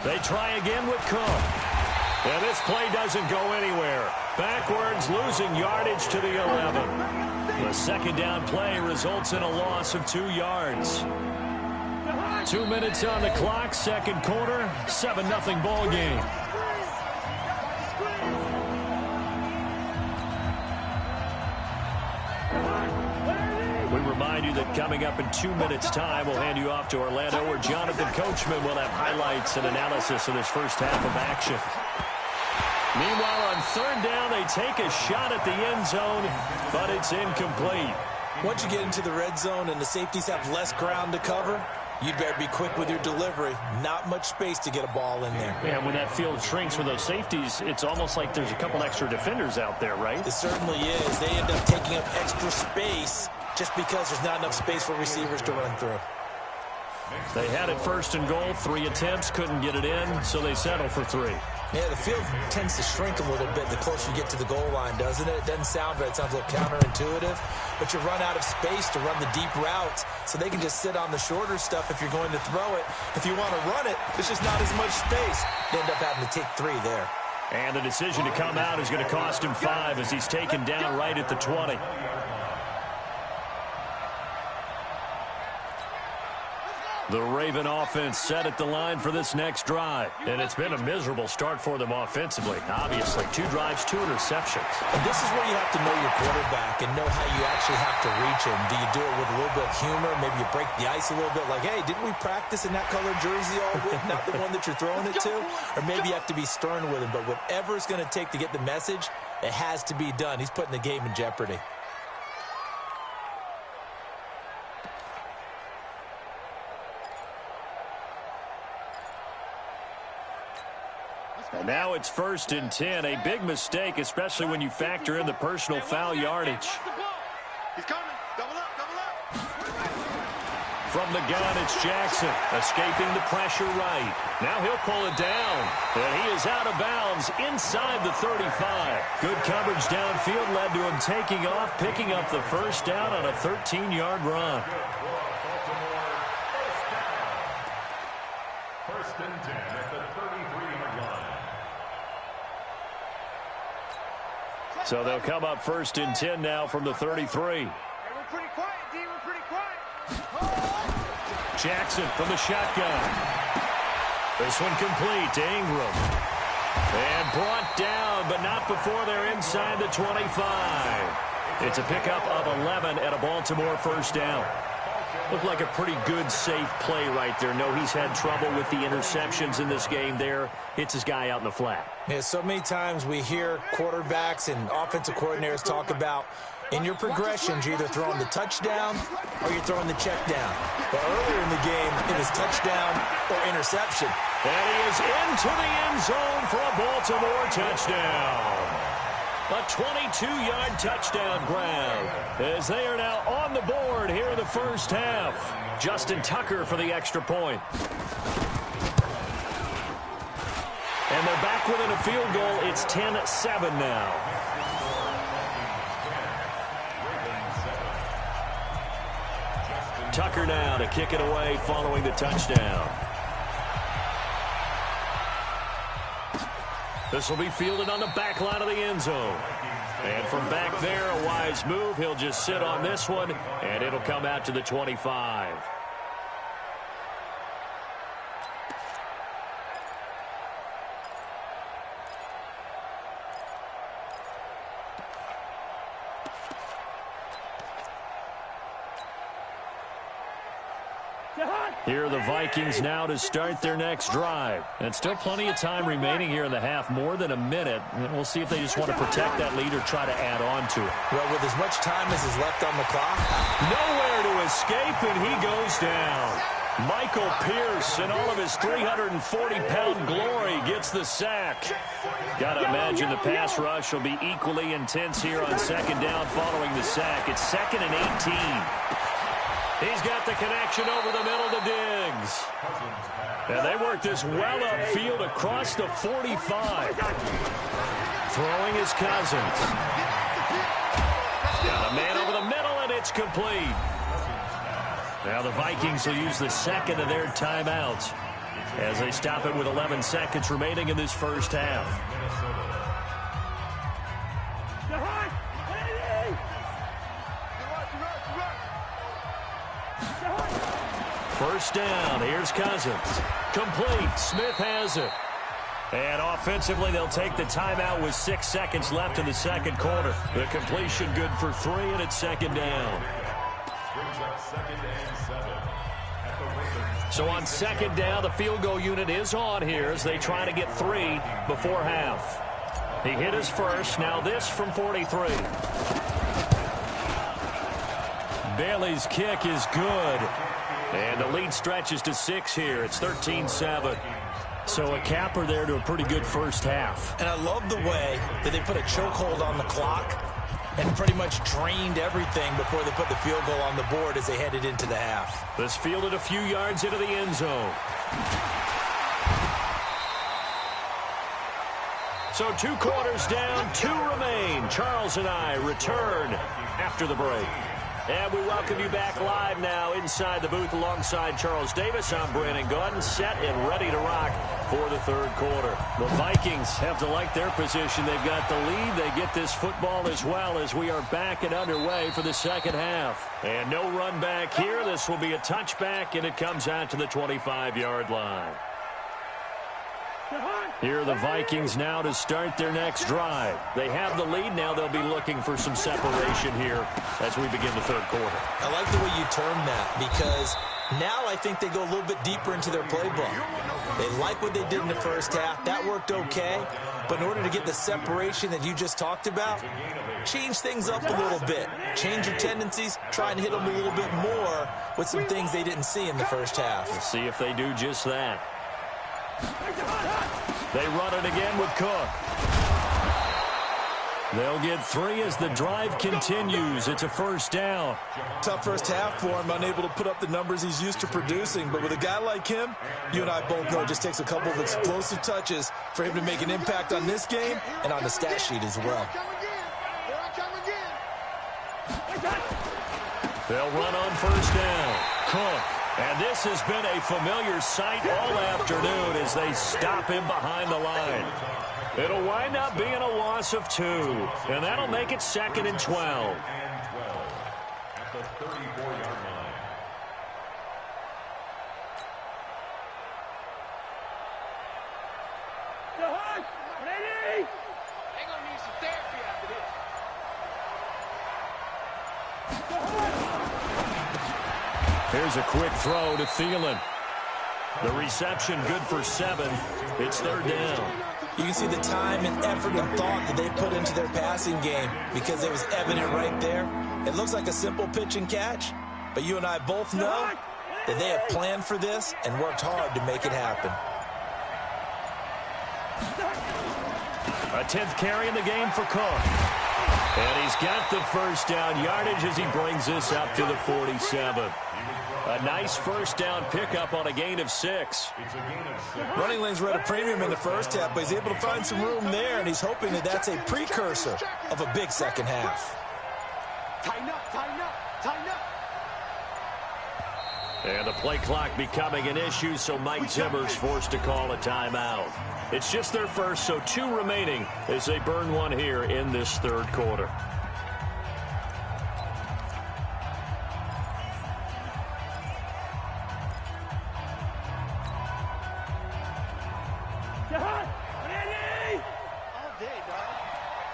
They try again with Cook. And this play doesn't go anywhere. Backwards, losing yardage to the 11. The 2nd down play results in a loss of 2 yards. 2 minutes on the clock, 2nd quarter, 7-0 ball game. We remind you that coming up in 2 minutes' time, we'll hand you off to Orlando, where Jonathan Coachman will have highlights and analysis of this first half of action. Meanwhile, on 3rd down, they take a shot at the end zone, but it's incomplete. Once you get into the red zone and the safeties have less ground to cover, you'd better be quick with your delivery. Not much space to get a ball in there. Yeah, when that field shrinks with those safeties, it's almost like there's a couple extra defenders out there, right? It certainly is. They end up taking up extra space just because there's not enough space for receivers to run through. They had it 1st and goal, 3 attempts, couldn't get it in, so they settle for 3. Yeah, the field tends to shrink a little bit the closer you get to the goal line, doesn't it? It doesn't sound right. It sounds a little counterintuitive. But you run out of space to run the deep routes, so they can just sit on the shorter stuff if you're going to throw it. If you want to run it, there's just not as much space. You end up having to take 3 there. And the decision to come out is going to cost him 5 as he's taken down right at the 20. The Raven offense set at the line for this next drive. And it's been a miserable start for them offensively. Obviously, 2 drives, 2 interceptions. And this is where you have to know your quarterback and know how you actually have to reach him. Do you do it with a little bit of humor? Maybe you break the ice a little bit like, hey, didn't we practice in that color jersey all week? Not the one that you're throwing it to? Or maybe you have to be stern with him. But whatever it's going to take to get the message, it has to be done. He's putting the game in jeopardy. And now it's 1st and 10. A big mistake, especially when you factor in the personal foul yardage. He's coming. Double up, double up. From the gun, it's Jackson, escaping the pressure right. Now he'll pull it down, and he is out of bounds inside the 35. Good coverage downfield led to him taking off, picking up the 1st down on a 13-yard run. First and 10 at the 33-yard line. So they'll come up 1st and 10 now from the 33. Hey, we're pretty quiet, D. We're pretty quiet. Jackson from the shotgun. This one complete to Ingram. And brought down, but not before they're inside the 25. It's a pickup of 11 and a Baltimore first down. Looked like a pretty good, safe play right there. No, he's had trouble with the interceptions in this game there. Hits his guy out in the flat. Yeah, so many times we hear quarterbacks and offensive coordinators talk about in your progressions, you're either throwing the touchdown or you're throwing the check down. But earlier in the game, it was touchdown or interception. And he is into the end zone for a Baltimore touchdown. A 22-yard touchdown grab as they are now on the board here in the first half. Justin Tucker for the extra point. And they're back within a field goal. It's 10-7 now. Tucker now to kick it away following the touchdown. This will be fielded on the back line of the end zone. And from back there, a wise move. He'll just sit on this one, and it'll come out to the 25. Here are the Vikings now to start their next drive. And still plenty of time remaining here in the half, more than a minute. And we'll see if they just want to protect that lead or try to add on to it. Well, with as much time as is left on the clock. Nowhere to escape, and he goes down. Michael Pierce, in all of his 340-pound glory, gets the sack. Got to imagine the pass rush will be equally intense here on second down following the sack. It's 2nd and 18. He's got the connection over the middle to Diggs. And they work this well upfield across the 45. Throwing his Cousins. Got a man over the middle, and it's complete. Now the Vikings will use the second of their timeouts as they stop it with 11 seconds remaining in this first half. First down, here's Cousins. Complete, Smith has it. And offensively, they'll take the timeout with 6 seconds left in the second quarter. The completion good for 3, and it's second down. So on second down, the field goal unit is on here as they try to get 3 before half. He hit his first, now this from 43. Bailey's kick is good. And the lead stretches to 6 here. It's 13-7. So a capper there to a pretty good first half. And I love the way that they put a chokehold on the clock and pretty much drained everything before they put the field goal on the board as they headed into the half. This fielded a few yards into the end zone. So 2 quarters down, 2 remain. Charles and I return after the break. And we welcome you back live now inside the booth alongside Charles Davis. I'm Brandon Gaudin, set and ready to rock for the third quarter. The Vikings have to like their position. They've got the lead. They get this football as well as we are back and underway for the second half. And no run back here. This will be a touchback, and it comes out to the 25-yard line. Here are the Vikings now to start their next drive. They have the lead. Now they'll be looking for some separation here as we begin the third quarter. I like the way you term that because now I think they go a little bit deeper into their playbook. They like what they did in the first half. That worked okay. But in order to get the separation that you just talked about, change things up a little bit. Change your tendencies. Try and hit them a little bit more with some things they didn't see in the first half. We'll see if they do just that. They run it again with Cook. They'll get 3 as the drive continues. It's a first down. Tough first half for him, unable to put up the numbers he's used to producing. But with a guy like him, you and I both know it just takes a couple of explosive touches for him to make an impact on this game and on the stat sheet as well. They'll run on first down. Cook. And this has been a familiar sight all afternoon as they stop him behind the line. It'll wind up being a loss of 2, and that'll make it 2nd and 12. At the 34-yard line. Ready? They're going to need some therapy after this. Here's a quick throw to Thielen. The reception good for 7. It's 3rd down. You can see the time and effort and thought that they put into their passing game because it was evident right there. It looks like a simple pitch and catch, but you and I both know that they have planned for this and worked hard to make it happen. A 10th carry in the game for Cook. And he's got the first down yardage as he brings this up to the 47. A nice first down pickup on a gain of 6. Running lanes were at a premium in the first half, but he's able to find some room there, and he's hoping that that's a precursor of a big second half. Tighten up, tighten up, tighten up. And the play clock becoming an issue, so Mike Zimmer's forced to call a timeout. It's just their first, so 2 remaining as they burn one here in this 3rd quarter.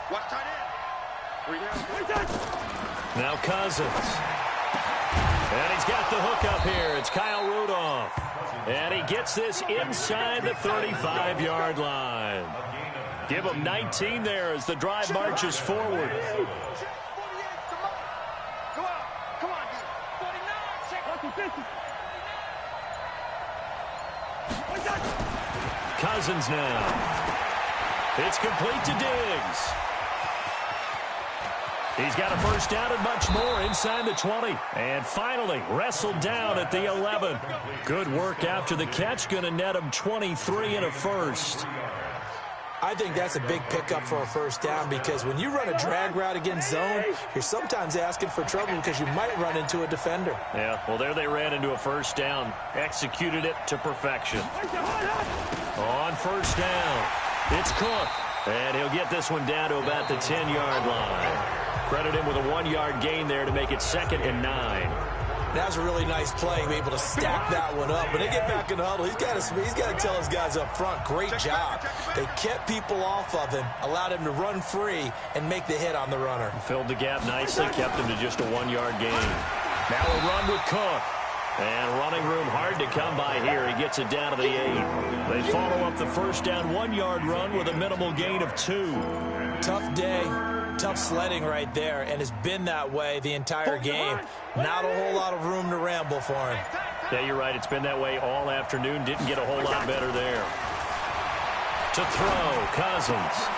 Watch tight end. 3 down. Now Cousins. And he's got the hook up here. It's Kyle Rudolph. And he gets this inside the 35-yard line. Give him 19 there as the drive marches forward. 48, come on. Come on, dude. 49, 50. Cousins now. It's complete to Diggs. He's got a first down and much more inside the 20. And finally, wrestled down at the 11. Good work after the catch. Going to net him 23 and a first. I think that's a big pickup for a first down because when you run a drag route against zone, you're sometimes asking for trouble because you might run into a defender. Yeah, well, there they ran into a first down. Executed it to perfection. On first down, it's Cook. And he'll get this one down to about the 10-yard line. Credit him with a 1-yard gain there to make it 2nd and 9. That was a really nice play. He was able to stack that one up. When they get back in the huddle, he's got to tell his guys up front, great job. They kept people off of him, allowed him to run free, and make the hit on the runner. Filled the gap nicely, kept him to just a 1-yard gain. Now a run with Cook. And running room hard to come by here. He gets it down to the 8. They follow up the first down 1-yard run with a minimal gain of 2. Tough day. Tough sledding right there, and it's been that way the entire game. Not a whole lot of room to ramble for him. Yeah, you're right. It's been that way all afternoon. Didn't get a whole lot better there. To throw, Cousins.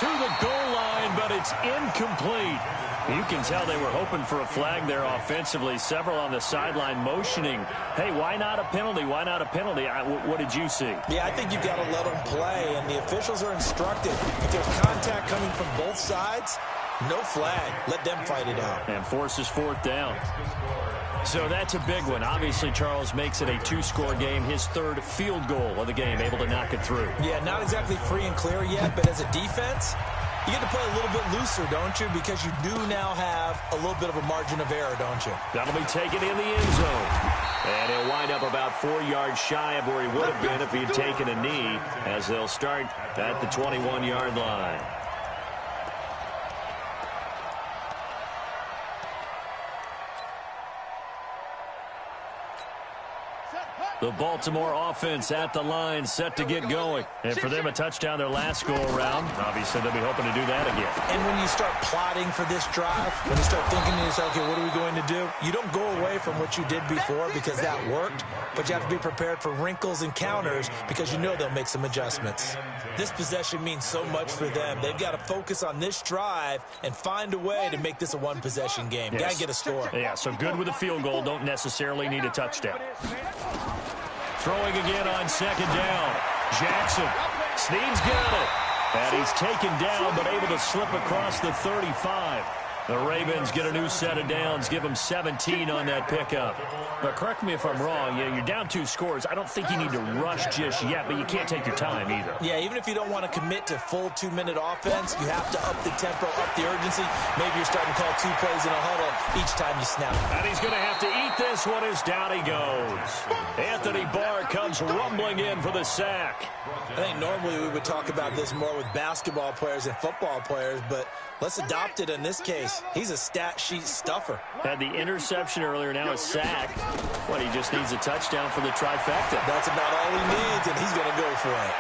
To the goal line, but it's incomplete. You can tell they were hoping for a flag there offensively. Several on the sideline motioning, hey, why not a penalty? Why not a penalty? What did you see? Yeah, I think you've got to let them play, and the officials are instructed. If there's contact coming from both sides, no flag. Let them fight it out. And forces 4th down. So that's a big one. Obviously, Charles makes it a 2-score game. His 3rd field goal of the game, able to knock it through. Yeah, not exactly free and clear yet, but as a defense, you get to play a little bit looser, don't you? Because you do now have a little bit of a margin of error, don't you? That'll be taken in the end zone. And he'll wind up about 4 yards shy of where he would have been if he had taken a knee, as they'll start at the 21-yard line. The Baltimore offense at the line, set to get going. And for them, a touchdown their last go-around. Obviously, they'll be hoping to do that again. And when you start plotting for this drive, when you start thinking to yourself, okay, what are we going to do? You don't go away from what you did before because that worked, but you have to be prepared for wrinkles and counters because you know they'll make some adjustments. This possession means so much for them. They've got to focus on this drive and find a way to make this a one-possession game. Yes. Got to get a score. Yeah, so good with a field goal. Don't necessarily need a touchdown. Throwing again on 2nd down. Jackson. Snead's got it. And he's taken down, but able to slip across the 35. The Ravens get a new set of downs, give them 17 on that pickup. But correct me if I'm wrong, you're down 2 scores. I don't think you need to rush just yet, but you can't take your time either. Yeah, even if you don't want to commit to full 2-minute offense, you have to up the tempo, up the urgency. Maybe you're starting to call 2 plays in a huddle each time you snap. And he's going to have to eat this one as down he goes. Anthony Barr comes rumbling in for the sack. I think normally we would talk about this more with basketball players and football players, but let's adopt it in this case. He's a stat sheet stuffer. Had the interception earlier, now a sack. What, he just needs a touchdown for the trifecta. That's about all he needs, and he's going to go for it.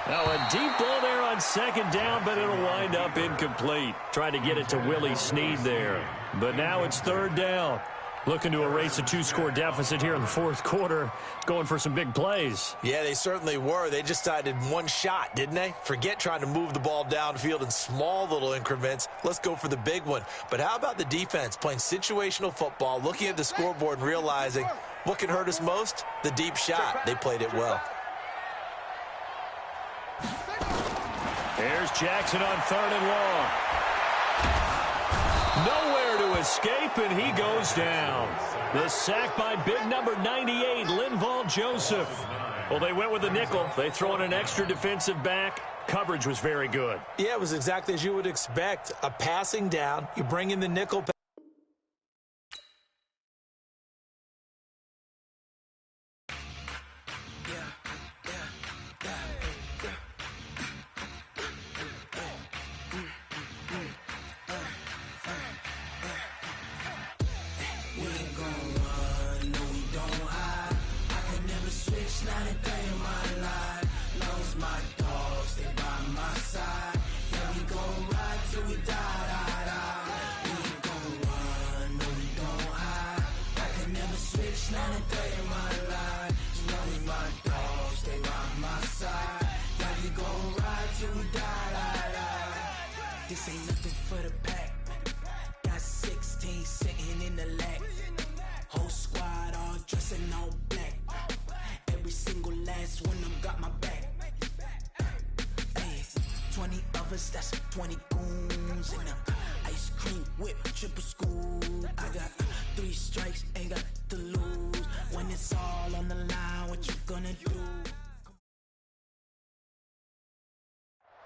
Now a deep ball there on second down, but it'll wind up incomplete. Trying to get it to Willie Snead there. But now it's third down. Looking to erase a 2-score deficit here in the fourth quarter. Going for some big plays. Yeah, they certainly were. They just decided one shot, didn't they? Forget trying to move the ball downfield in small little increments. Let's go for the big one. But how about the defense playing situational football, looking at the scoreboard and realizing what can hurt us most? The deep shot. They played it well. Here's Jackson on 3rd and long. Nowhere to escape, and he goes down. The sack by big number 98, Linval Joseph. Well, they went with the nickel. They throw in an extra defensive back. Coverage was very good. Yeah, it was exactly as you would expect. A passing down. You bring in the nickel. This ain't nothing for the pack. Got 16 sitting in the lag. Whole squad all dressing all black. Every single last one of them got my back. Hey, 20 of us, that's 20 goons in them. Ice cream whip, triple scoop. I got 3 strikes, ain't got to lose. When it's all on the line, what you gonna do?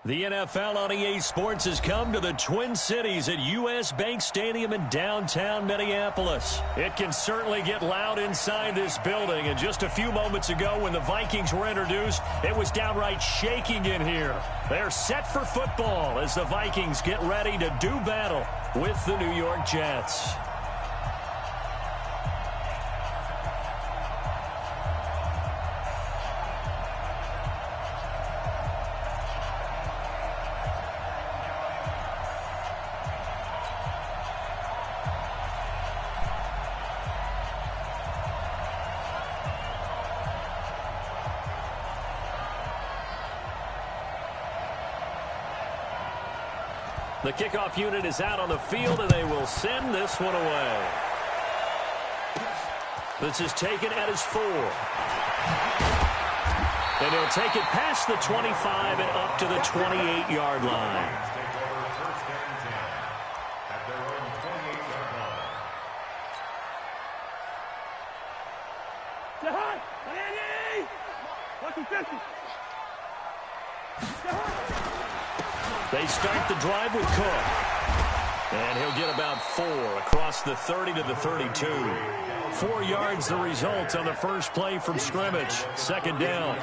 The NFL on EA Sports has come to the Twin Cities at US Bank Stadium in downtown Minneapolis. It can certainly get loud inside this building, and just a few moments ago when the Vikings were introduced, it was downright shaking in here. They're set for football as the Vikings get ready to do battle with the New York Jets. The kickoff unit is out on the field, and they will send this one away. This is taken at his 4. And he'll take it past the 25 and up to the 28-yard line. They start the drive with Cook. And he'll get about 4 across the 30 to the 32. 4 yards the result on the first play from scrimmage. Second down.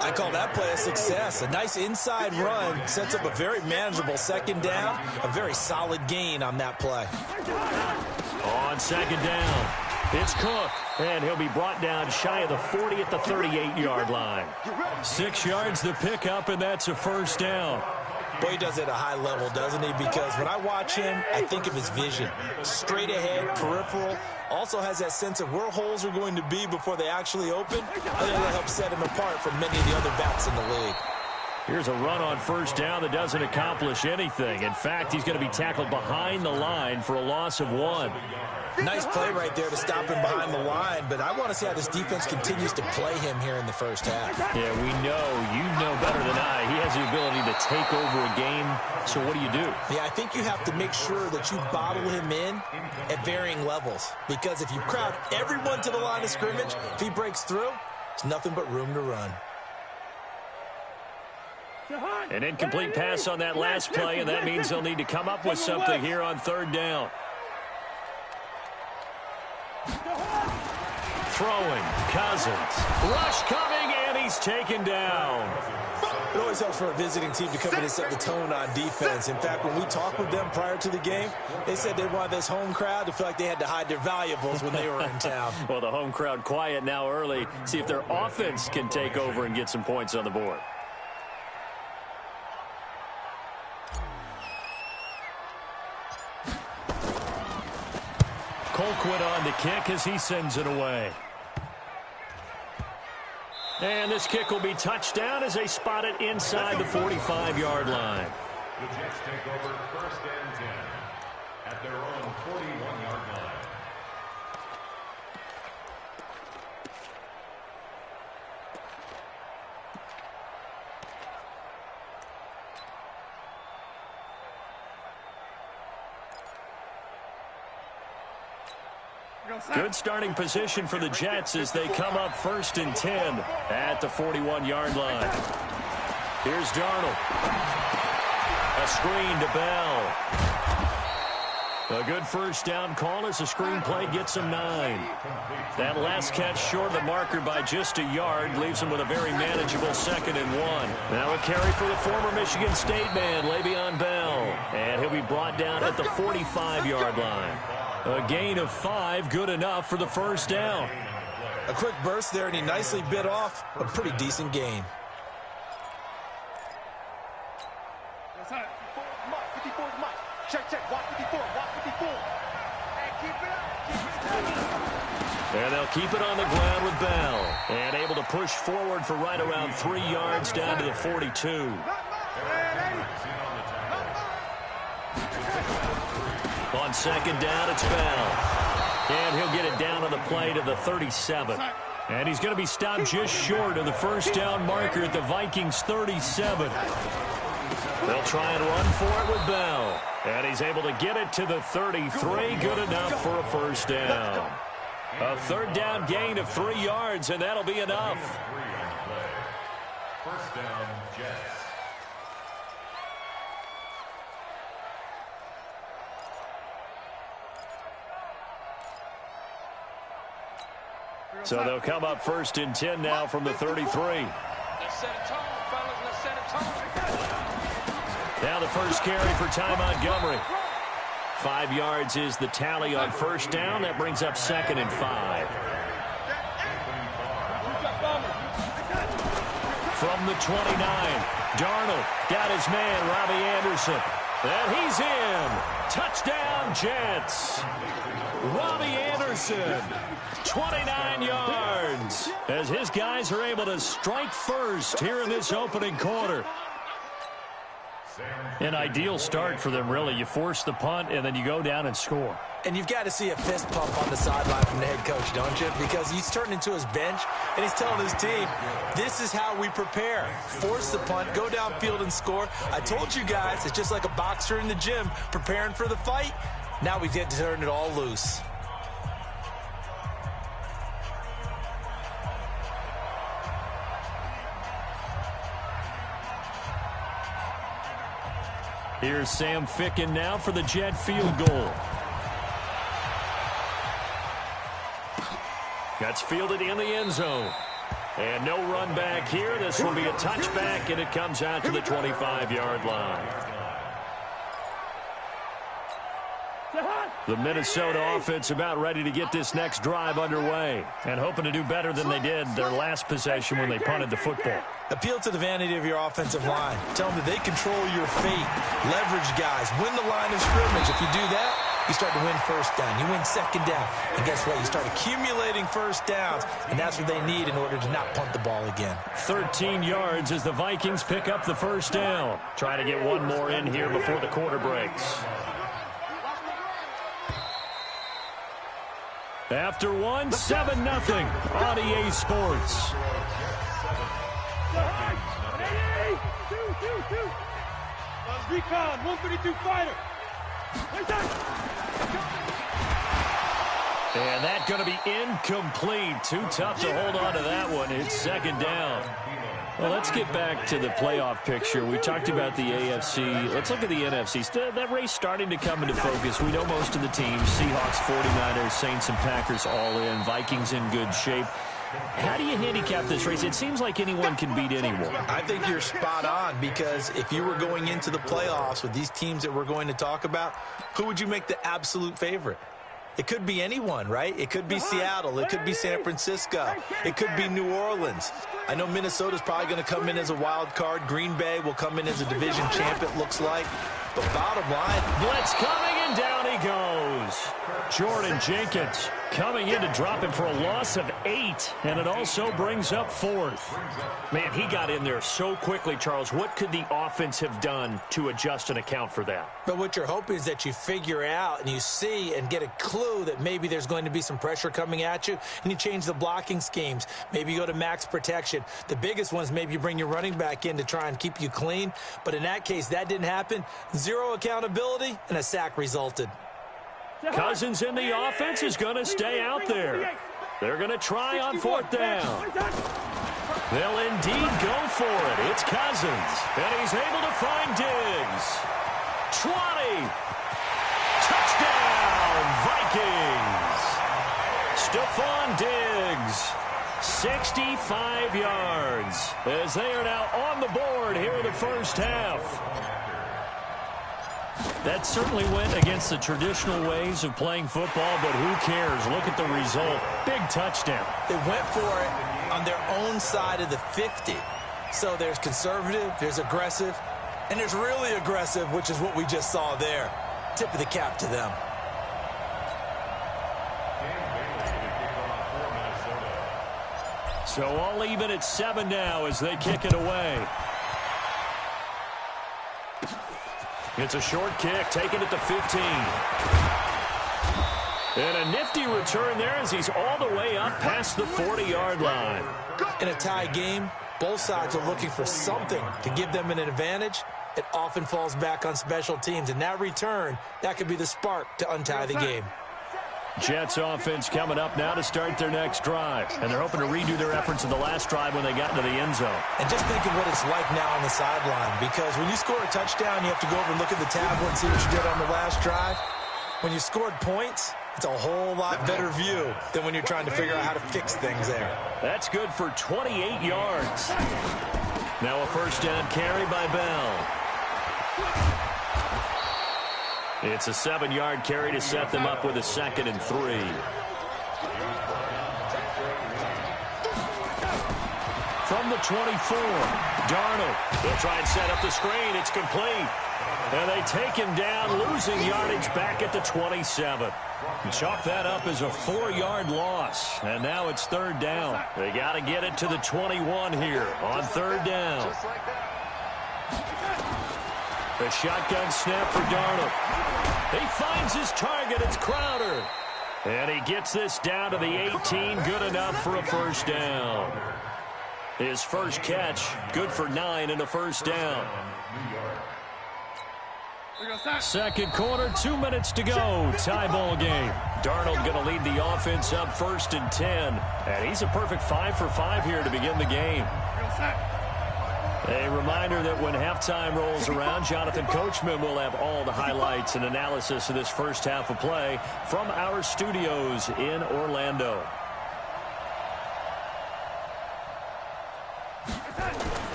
I call that play a success. A nice inside run sets up a very manageable second down. A very solid gain on that play. On second down, it's Cook. And he'll be brought down shy of the 40 at the 38-yard line. 6 yards the pickup, and that's a first down. Boy, he does it at a high level, doesn't he? Because when I watch him, I think of his vision. Straight ahead, peripheral. Also has that sense of where holes are going to be before they actually open. I think that'll help set him apart from many of the other backs in the league. Here's a run on first down that doesn't accomplish anything. In fact, he's going to be tackled behind the line for a loss of 1. Nice play right there to stop him behind the line, but I want to see how this defense continues to play him here in the first half. Yeah, we know. You know better than I. He has the ability to take over a game, so what do you do? Yeah, I think you have to make sure that you bottle him in at varying levels, because if you crowd everyone to the line of scrimmage, if he breaks through, it's nothing but room to run. An incomplete pass on that last play, and that means they'll need to come up with something here on third down. Throwing, Cousins. Rush coming, and he's taken down. It always helps for a visiting team to come in and set the tone on defense. In fact, when we talked with them prior to the game, they said they wanted this home crowd to feel like they had to hide their valuables when they were in town. Well, the home crowd quiet now early. See if their offense can take over and get some points on the board. Colquitt on the kick as he sends it away. And this kick will be touchdown as they spot it inside the 45-yard line. The Jets take over first and 10 at their own 41-yard line. Good starting position for the Jets as they come up first and 10 at the 41-yard line. Here's Darnold. A screen to Bell. A good first down call as the screen play gets him 9. That last catch short of the marker by just a yard leaves him with a very manageable 2nd and 1. Now a carry for the former Michigan State man, Le'Veon Bell. And he'll be brought down at the 45-yard line. A gain of 5, good enough for the first down. A quick burst there, and he nicely bit off a pretty decent gain. And they'll keep it on the ground with Bell. And able to push forward for right around 3 yards down to the 42. On second down, it's Bell. And he'll get it down on the play to the 37. And he's going to be stopped just short of the first down marker at the Vikings' 37. They'll try and run for it with Bell. And he's able to get it to the 33. Good enough for a first down. A third down gain of 3 yards, and that'll be enough. First down, Jets. So they'll come up first and 10 now from the 33. Let's set a tone, fellas. Let's set a tone. Now the first carry for Ty Montgomery. 5 yards is the tally on first down. That brings up 2nd and 5. From the 29, Darnold got his man, Robbie Anderson. And he's in. Touchdown, Jets. Robbie Anderson, 29 yards, as his guys are able to strike first here in this opening quarter. An ideal start for them, really. You force the punt, and then you go down and score. And you've got to see a fist pump on the sideline from the head coach, don't you? Because he's turned into his bench, and he's telling his team, this is how we prepare. Force the punt, go downfield and score. I told you guys, it's just like a boxer in the gym preparing for the fight. Now we get to turn it all loose. Here's Sam Ficken now for the Jet field goal. That's fielded in the end zone. And no run back here. This will be a touchback, and it comes out to the 25-yard line. The Minnesota offense about ready to get this next drive underway and hoping to do better than they did their last possession when they punted the football. Appeal to the vanity of your offensive line. Tell them that they control your fate. Leverage guys. Win the line of scrimmage. If you do that, you start to win first down. You win second down. And guess what? You start accumulating first downs, and that's what they need in order to not punt the ball again. 13 yards as the Vikings pick up the first down. Trying to get one more in here before the quarter breaks. After one, 7-0 on EA Sports. Recon, 132 fighter. And that's going to be incomplete. Too tough to hold on to that one. It's second down. Well, let's get back to the playoff picture. We talked about the AFC. Let's look at the NFC. That race starting to come into focus. We know most of the teams. Seahawks, 49ers, Saints, and Packers all in. Vikings in good shape. How do you handicap this race? It seems like anyone can beat anyone. I think you're spot on, because if you were going into the playoffs with these teams that we're going to talk about, who would you make the absolute favorite? It could be anyone, right? It could be Seattle. It could be San Francisco. It could be New Orleans. I know Minnesota's probably going to come in as a wild card. Green Bay will come in as a division champ, it looks like. But bottom line, blitz coming, and down he goes. Jordan Jenkins coming in to drop him for a loss of 8, and it also brings up 4th. Man, he got in there so quickly, Charles. What could the offense have done to adjust and account for that? But what you're hoping is that you figure out and you see and get a clue that maybe there's going to be some pressure coming at you, and you change the blocking schemes. Maybe you go to max protection. The biggest one is maybe you bring your running back in to try and keep you clean. But in that case, that didn't happen. 0 accountability, and a sack resulted. Cousins in the offense is going to stay out there. They're going to try on 4th down. They'll indeed go for it. It's Cousins, and he's able to find Diggs. 20. Touchdown, Vikings. Stephon Diggs, 65 yards, as they are now on the board here in the first half. That certainly went against the traditional ways of playing football, but who cares? Look at the result. Big touchdown. They went for it on their own side of the 50. So there's conservative, there's aggressive, and there's really aggressive, which is what we just saw there. Tip of the cap to them. So all even at 7 now as they kick it away. It's a short kick, taken at the 15. And a nifty return there as he's all the way up past the 40-yard line. In a tie game, both sides are looking for something to give them an advantage. It often falls back on special teams. And that return, that could be the spark to untie the game. Jets offense coming up now to start their next drive. And they're hoping to redo their efforts in the last drive when they got into the end zone. And just think of what it's like now on the sideline, because when you score a touchdown, you have to go over and look at the tablet and see what you did on the last drive. When you scored points, it's a whole lot better view than when you're trying to figure out how to fix things there. That's good for 28 yards. Now a first down carry by Bell. It's a 7-yard carry to set them up with a 2nd and 3. From the 24, Darnold. They'll try and set up the screen. It's complete. And they take him down, losing yardage back at the 27. Chalk that up as a 4-yard loss. And now it's 3rd down. They got to get it to the 21 here on 3rd down. The shotgun snap for Darnold. He finds his target. It's Crowder. And he gets this down to the 18. Good enough for a first down. His first catch, good for 9 and a first down. Second quarter, 2 minutes to go. Tie ball game. Darnold going to lead the offense up 1st and 10. And he's a perfect 5 for 5 here to begin the game. A reminder that when halftime rolls around, Jonathan Coachman will have all the highlights and analysis of this first half of play from our studios in Orlando.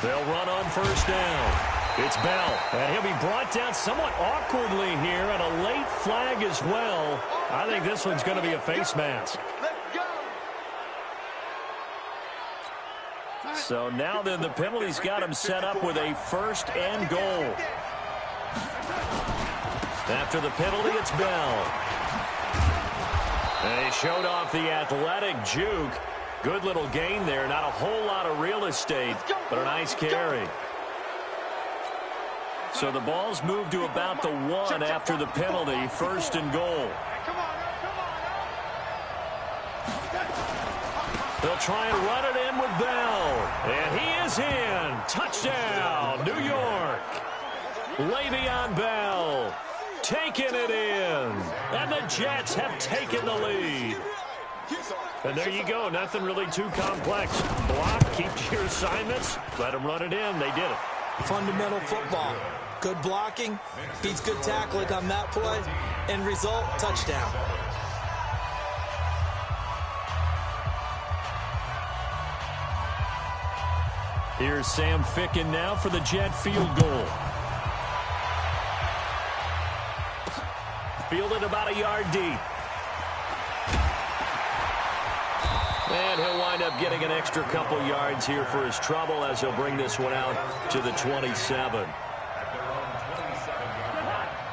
They'll run on first down. It's Bell, and he'll be brought down somewhat awkwardly here, and a late flag as well. I think this one's going to be a face mask. So now then the penalty's got him set up with a 1st and goal. After the penalty, it's Bell. They showed off the athletic juke. Good little gain there. Not a whole lot of real estate, but a nice carry. So the ball's moved to about the 1 after the penalty. 1st and goal. They'll try and run it in with Bell. And he is in. Touchdown, New York. Le'Veon Bell taking it in. And the Jets have taken the lead. And there you go. Nothing really too complex. Block, keep to your assignments, let them run it in. They did it. Fundamental football. Good blocking, beats good tackling on that play. End result, touchdown. Here's Sam Ficken now for the Jet field goal. Fielded about a yard deep. And he'll wind up getting an extra couple yards here for his trouble as he'll bring this one out to the 27.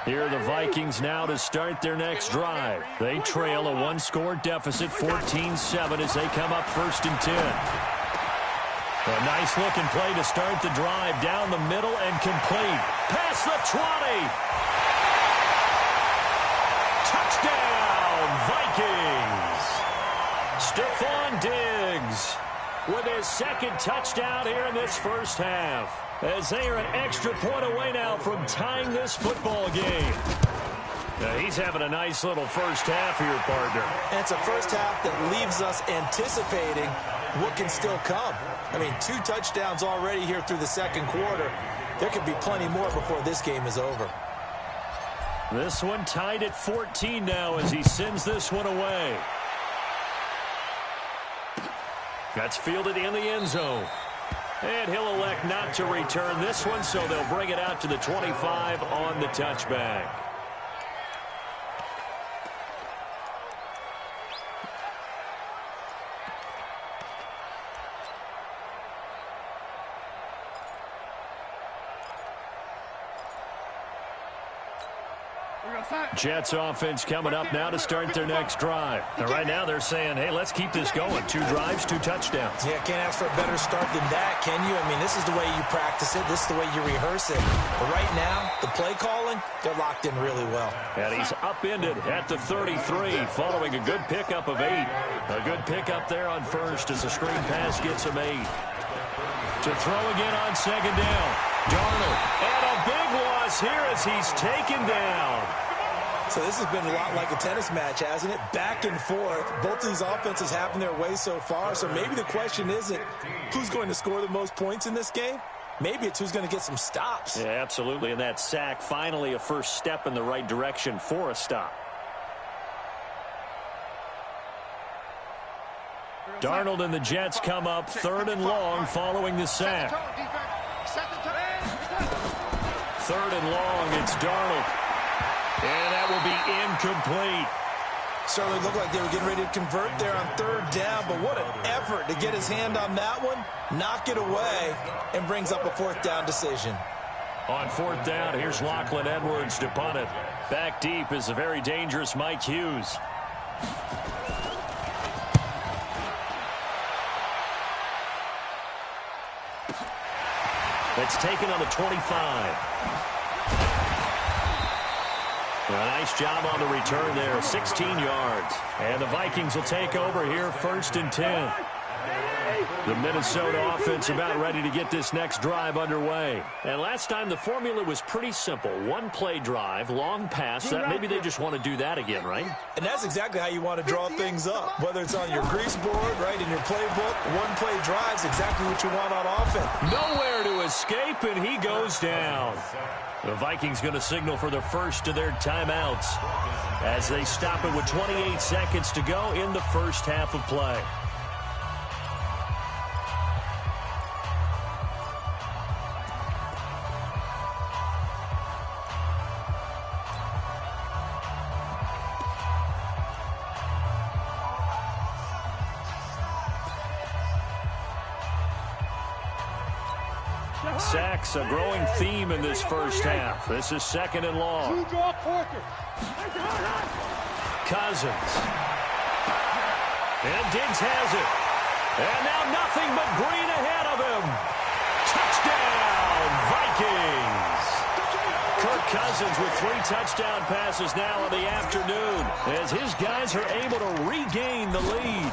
Here are the Vikings now to start their next drive. They trail a one-score deficit, 14-7, as they come up 1st and 10. A nice-looking play to start the drive down the middle and complete. Past the 20. Touchdown, Vikings. Stephon Diggs with his 2nd touchdown here in this first half, as they are an extra point away now from tying this football game. Now he's having a nice little first half here, partner. And it's a first half that leaves us anticipating what can still come. I mean, 2 touchdowns already here through the 2nd quarter. There could be plenty more before this game is over. This one tied at 14 now as he sends this one away. That's fielded in the end zone. And he'll elect not to return this one, so they'll bring it out to the 25 on the touchback. Jets offense coming up now to start their next drive. And right now they're saying, hey, let's keep this going. 2 drives, 2 touchdowns. Yeah, can't ask for a better start than that, can you? I mean, this is the way you practice it. This is the way you rehearse it. But right now, the play calling, they're locked in really well. And he's upended at the 33 following a good pickup of 8. A good pickup there on first as the screen pass gets him 8. To throw again on 2nd down. Darnold. And a big loss here as he's taken down. So this has been a lot like a tennis match, hasn't it? Back and forth. Both of these offenses having their way so far. So maybe the question isn't who's going to score the most points in this game. Maybe it's who's going to get some stops. Yeah, absolutely. And that sack, finally a first step in the right direction for a stop. Darnold and the Jets come up 3rd and long following the sack. 3rd and long, it's Darnold. And that will be incomplete. Certainly looked like they were getting ready to convert there on 3rd down, but what an effort to get his hand on that one, knock it away, and brings up a 4th down decision. On 4th down, here's Lachlan Edwards to punt it. Back deep is a very dangerous Mike Hughes. It's taken on the 25. A nice job on the return there, 16 yards. And the Vikings will take over here 1st and 10. The Minnesota offense about ready to get this next drive underway. And last time the formula was pretty simple. 1-play drive, long pass. That maybe they just want to do that again, right? And that's exactly how you want to draw things up. Whether it's on your grease board, right, in your playbook, 1-play drive's exactly what you want on offense. Nowhere to escape, and he goes down. The Vikings going to signal for the first of their timeouts as they stop it with 28 seconds to go in the first half of play. sacks, a growing theme in this first half. This is 2nd and long. Cousins. And Diggs has it. And now nothing but green ahead of him. Touchdown, Vikings. Kirk Cousins with 3 touchdown passes now in the afternoon as his guys are able to regain the lead.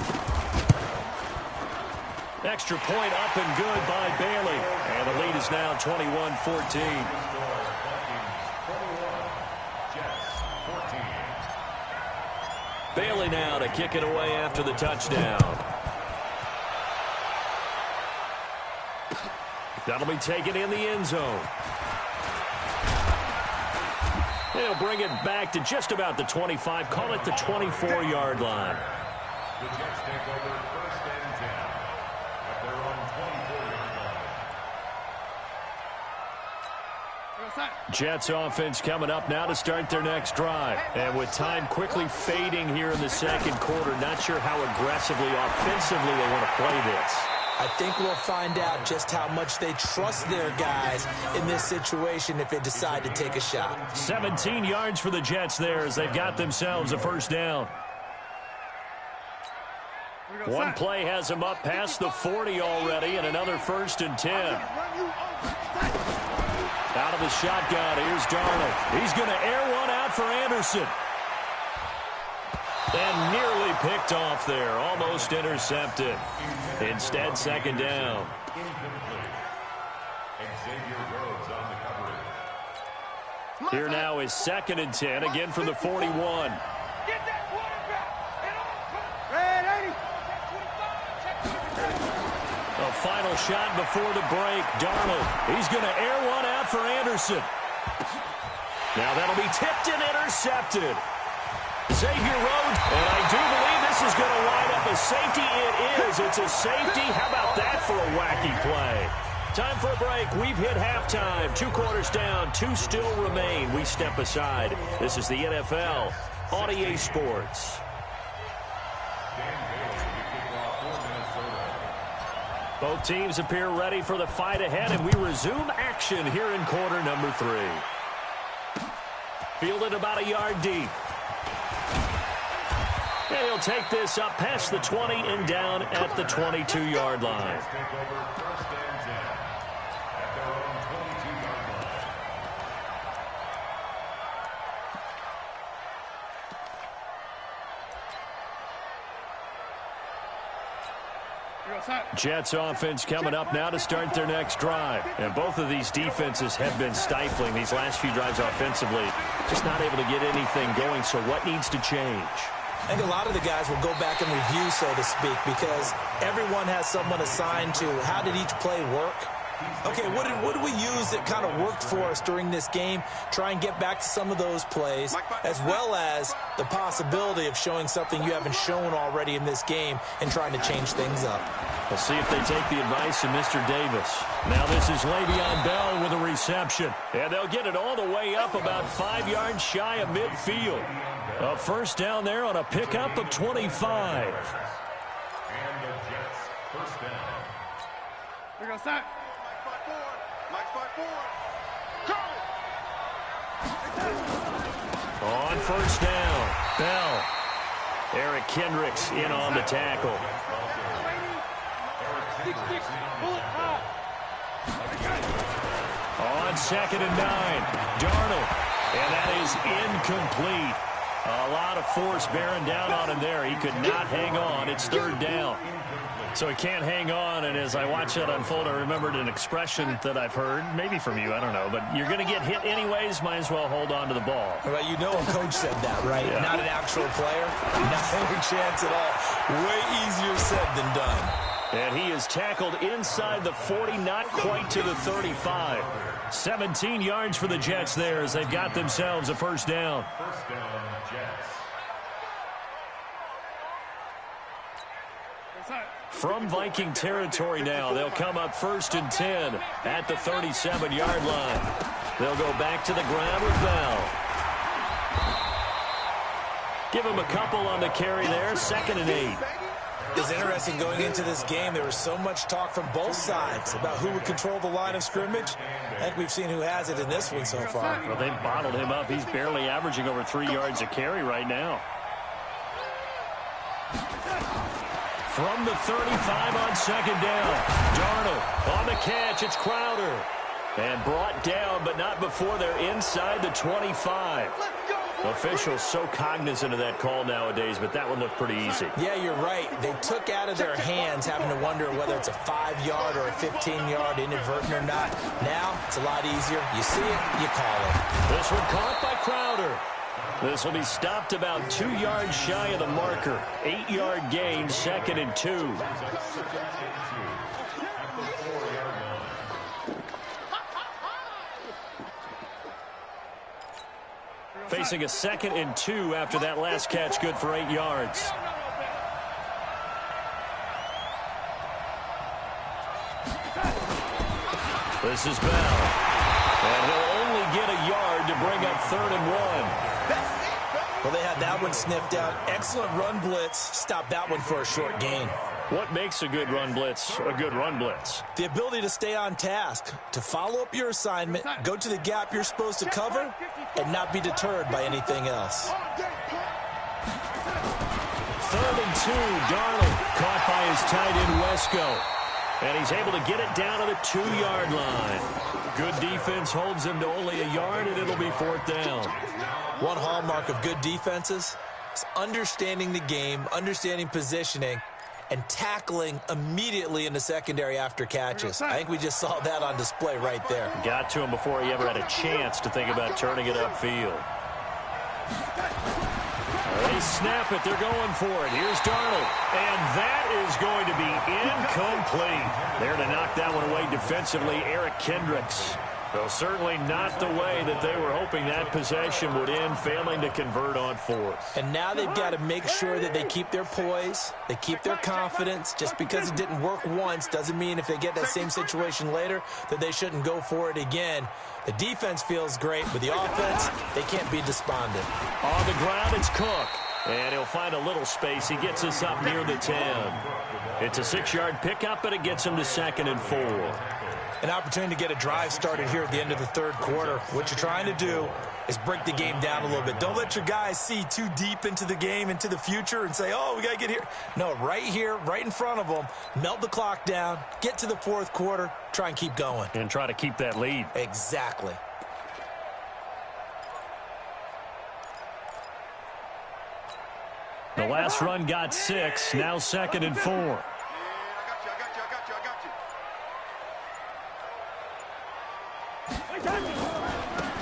Extra point up and good by Bailey. And the lead is now 21-14. Bailey now to kick it away after the touchdown. That'll be taken in the end zone. They'll bring it back to just about the 25. Call it the 24-yard line. The Jets take over 1st and 10 at their own 24-yard line. Jets offense coming up now to start their next drive. And with time quickly fading here in the second quarter, not sure how aggressively, offensively they want to play this. I think we'll find out just how much they trust their guys in this situation if they decide to take a shot. 17 yards for the Jets there as they've got themselves a first down. One play has them up past the 40 already, and another 1st and 10. Out of the shotgun, here's Darnold. He's going to air one out for Anderson. And nearly picked off there, almost intercepted. Instead, 2nd down. Here now is 2nd and 10, again from the 41. A final shot before the break. Darnold, he's going to air one out for Anderson. Now that'll be tipped and intercepted. Xavier Rhodes, and I do believe this is going to wind up a safety. It is. It's a safety. How about that for a wacky play? Time for a break. We've hit halftime. 2 quarters down. 2 still remain. We step aside. This is the NFL on EA Sports. Both teams appear ready for the fight ahead, and we resume action here in quarter number 3. Fielded about a yard deep. And he'll take this up past the 20 and down at the 22-yard line. Jets offense coming up now to start their next drive. And both of these defenses have been stifling these last few drives offensively. Just not able to get anything going, so what needs to change? I think a lot of the guys will go back and review, so to speak, because everyone has someone assigned to how did each play work. Okay, what did we use that kind of worked for us during this game? Try and get back to some of those plays, as well as the possibility of showing something you haven't shown already in this game and trying to change things up. We'll see if they take the advice of Mr. Davis. Now this is Le'Veon Bell with a reception. And they'll get it all the way up about 5 yards shy of midfield. A first down there on a pickup of 25. And the Jets first down. We're going to sack. Mike 5-4. On first down, Bell. Eric Kendricks in on the tackle. On 2nd and 9, Darnold. And that is incomplete. A lot of force bearing down on him there. He could not hang on. It's 3rd down. So he can't hang on, and as I watch that unfold, I remembered an expression that I've heard, maybe from you, I don't know, but you're going to get hit anyways, might as well hold on to the ball. Well, you know a coach said that, right? Yeah. Not an actual player. Not any chance at all. Way easier said than done. And he is tackled inside the 40, not quite to the 35. 17 yards for the Jets there as they've got themselves a first down. First down, Jets. From Viking territory now, they'll come up 1st and 10 at the 37-yard line. They'll go back to the ground with Bell. Give him a couple on the carry there, 2nd and 8. It's interesting going into this game. There was so much talk from both sides about who would control the line of scrimmage. I think we've seen who has it in this one so far. Well, they've bottled him up. He's barely averaging over 3 yards a carry right now. From the 35 on second down. Darnold on the catch. It's Crowder. And brought down, but not before they're inside the 25. Officials so cognizant of that call nowadays, but that one looked pretty easy. Yeah, you're right. They took out of their hands having to wonder whether it's a 5-yard or a 15-yard inadvertent or not. Now, it's a lot easier. You see it, you call it. This one caught by Crowder. This will be stopped about 2 yards shy of the marker. 8-yard gain, 2nd and 2. Facing a 2nd and 2 after that last catch, good for 8 yards. This is Bell. And he'll only get a yard to bring up 3rd and 1. Well, they had that one sniffed out. Excellent run blitz. Stop that one for a short gain. What makes a good run blitz a good run blitz? The ability to stay on task, to follow up your assignment, go to the gap you're supposed to cover, and not be deterred by anything else. 3rd and 2, Darnold caught by his tight end Wesco. And he's able to get it down to the 2-yard line. Good defense holds him to only a yard, and it'll be 4th down. One hallmark of good defenses is understanding the game, understanding positioning, and tackling immediately in the secondary after catches. I think we just saw that on display right there. Got to him before he ever had a chance to think about turning it upfield. They snap it. They're going for it. Here's Darnold. And that is going to be incomplete. There to knock that one away defensively, Eric Kendricks. Well, certainly not the way that they were hoping that possession would end, failing to convert on 4th. And now they've got to make sure that they keep their poise, they keep their confidence. Just because it didn't work once doesn't mean if they get that same situation later that they shouldn't go for it again. The defense feels great, but the offense, they can't be despondent. On the ground, it's Cook. And he'll find a little space. He gets us up near the 10. It's a 6-yard pickup, but it gets him to 2nd and 4. An opportunity to get a drive started here at the end of the 3rd quarter. What you're trying to do is break the game down a little bit. Don't let your guys see too deep into the game, into the future, and say, oh, we got to get here. No, right here, right in front of them, melt the clock down, get to the 4th quarter, try and keep going. And try to keep that lead. Exactly. The last run got 6, now 2nd and 4.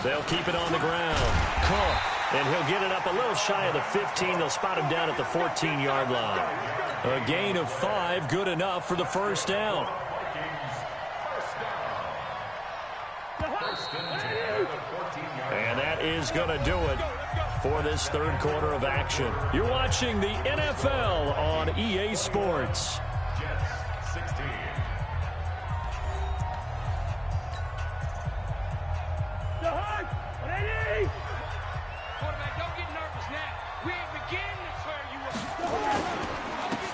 They'll keep it on the ground. Cook, and he'll get it up a little shy of the 15. They'll spot him down at the 14-yard line. A gain of 5, good enough for the 1st down. And that is going to do it for this 3rd quarter of action. You're watching the NFL on EA Sports.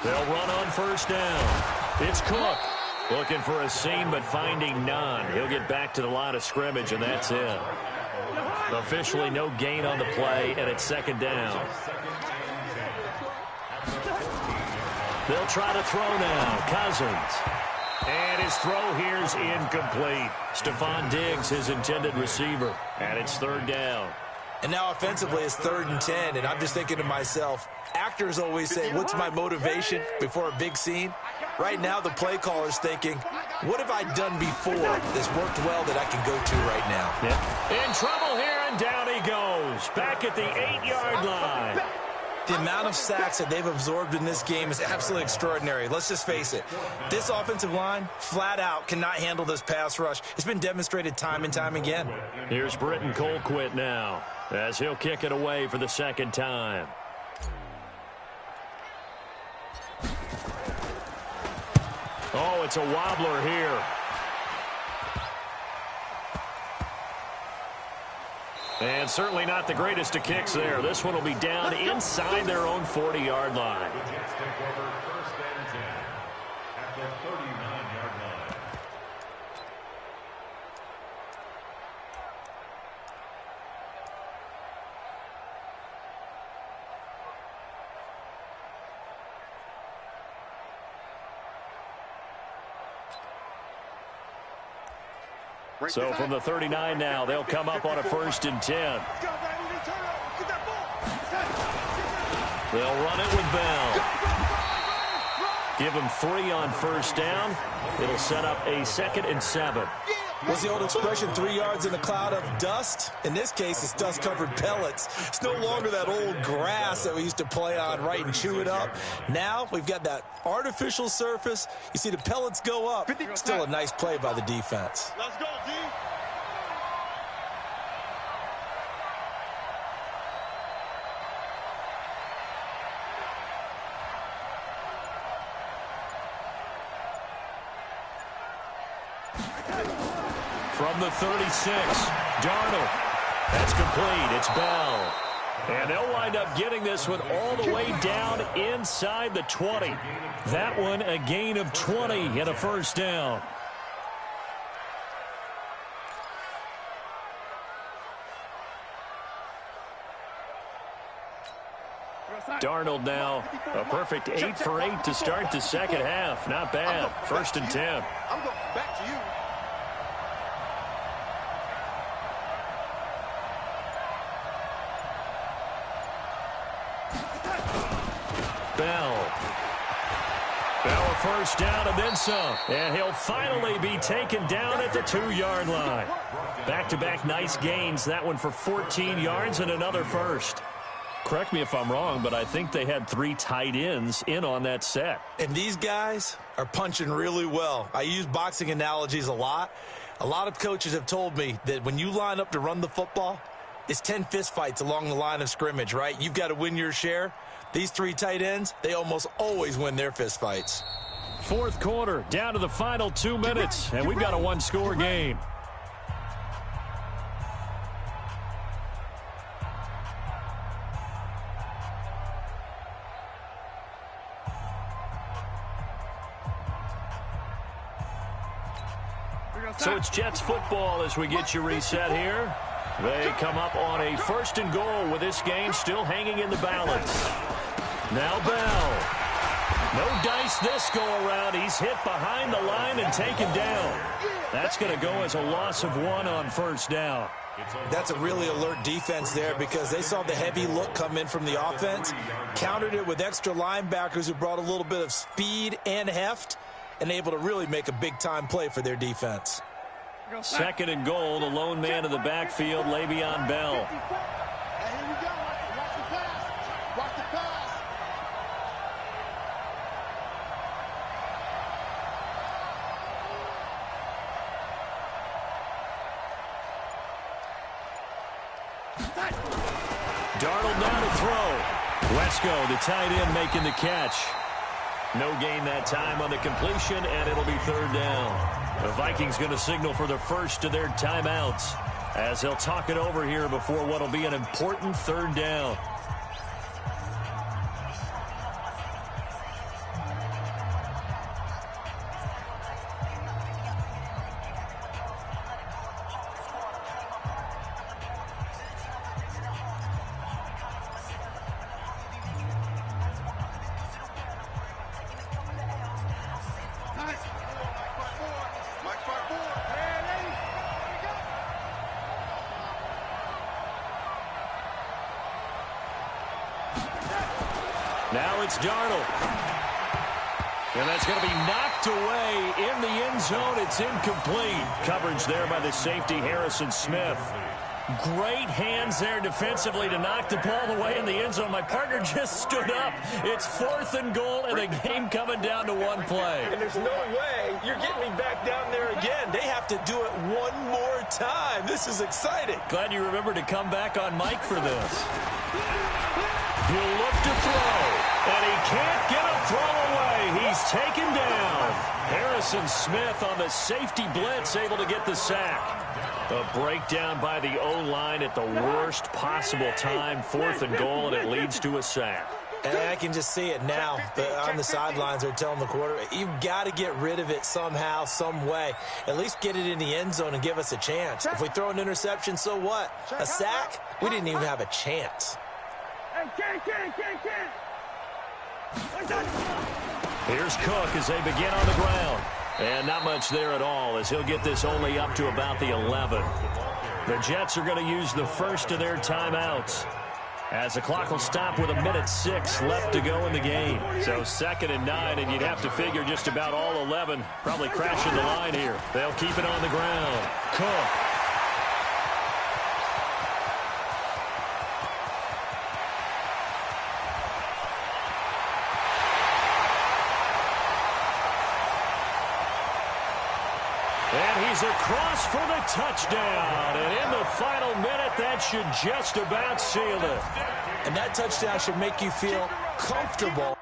They'll run on 1st down. It's Cook looking for a seam, but finding none. He'll get back to the line of scrimmage, and that's it. Officially no gain on the play, and it's 2nd down. They'll try to throw now. Cousins. And his throw here's incomplete. Stephon Diggs, his intended receiver. And it's 3rd down. And now offensively it's 3rd and 10, and I'm just thinking to myself, actors always say, what's my motivation before a big scene? Right now the play caller's thinking, what have I done before that's worked well that I can go to right now? Yep. In trouble here, and down he goes. Back at the 8-yard line. The amount of sacks that they've absorbed in this game is absolutely extraordinary. Let's just face it. This offensive line, flat out, cannot handle this pass rush. It's been demonstrated time and time again. Here's Britton Colquitt now, as he'll kick it away for the 2nd time. Oh, it's a wobbler here. And certainly not the greatest of kicks there. This one will be down inside their own 40-yard line. The Jets take over first and 10 at the 39-yard line. So from the 39 now, they'll come up on a 1st and 10. They'll run it with Bell. Give him 3 on 1st down. It'll set up a 2nd and 7. What's the old expression, 3 yards in a cloud of dust? In this case, it's dust-covered pellets. It's no longer that old grass that we used to play on, right, and chew it up. Now we've got that artificial surface. You see the pellets go up. Still a nice play by the defense. Let's go, D. From the 36, Darnold. That's complete. It's Bell. And they'll wind up getting this one all the way down inside the 20. That one a gain of 20 and a 1st down. Darnold now a perfect 8 for 8 to start the second half. Not bad. 1st and 10. I'm going back to you. Bell a 1st down and then some. And he'll finally be taken down at the 2-yard line. Back-to-back nice gains. That one for 14 yards and another 1st. Correct me if I'm wrong, but I think they had 3 tight ends in on that set. And these guys are punching really well. I use boxing analogies a lot. A lot of coaches have told me that when you line up to run the football, it's 10 fistfights along the line of scrimmage, right? You've got to win your share. These 3 tight ends, they almost always win their fistfights. 4th quarter, down to the final 2 minutes, and we've got a 1-score game. So it's Jets football as we get you reset here. They come up on a 1st and goal with this game still hanging in the balance. Now Bell. No dice this go around. He's hit behind the line and taken down. That's going to go as a loss of 1 on 1st down. That's a really alert defense there because they saw the heavy look come in from the offense, countered it with extra linebackers who brought a little bit of speed and heft, and able to really make a big-time play for their defense. 2nd and goal, the lone man in the backfield, Le'Veon Bell. Hey, here we go. Watch the pass. Watch the pass. Darnold now to throw. Wesco, the tight end, making the catch. No gain that time on the completion, and it'll be 3rd down. The Vikings going to signal for the first of their timeouts as they'll talk it over here before what will be an important 3rd down. Now it's Darnold. And that's going to be knocked away in the end zone. It's incomplete. Coverage there by the safety, Harrison Smith. Great hands there defensively to knock the ball away in the end zone. My partner just stood up. It's 4th and goal, and the game coming down to 1 play. And there's no way you're getting me back down there again. They have to do it one more time. This is exciting. Glad you remembered to come back on mic for this. He'll look to throw, and he can't get a throw away. He's taken down. Harrison Smith on the safety blitz, able to get the sack. A breakdown by the O-line at the worst possible time, 4th and goal, and it leads to a sack. And I can just see it now. On the sidelines, they're telling the quarterback, you've got to get rid of it somehow, some way. At least get it in the end zone and give us a chance. If we throw an interception, so what? A sack? We didn't even have a chance. Here's Cook as they begin on the ground. And not much there at all, as he'll get this only up to about the 11. The Jets are going to use the first of their timeouts, as the clock will stop with 1:06 left to go in the game. So 2nd and 9, and you'd have to figure just about all 11 probably crashing the line here. They'll keep it on the ground. Cook. And he's across for the touchdown. And in the final minute, that should just about seal it. And that touchdown should make you feel comfortable.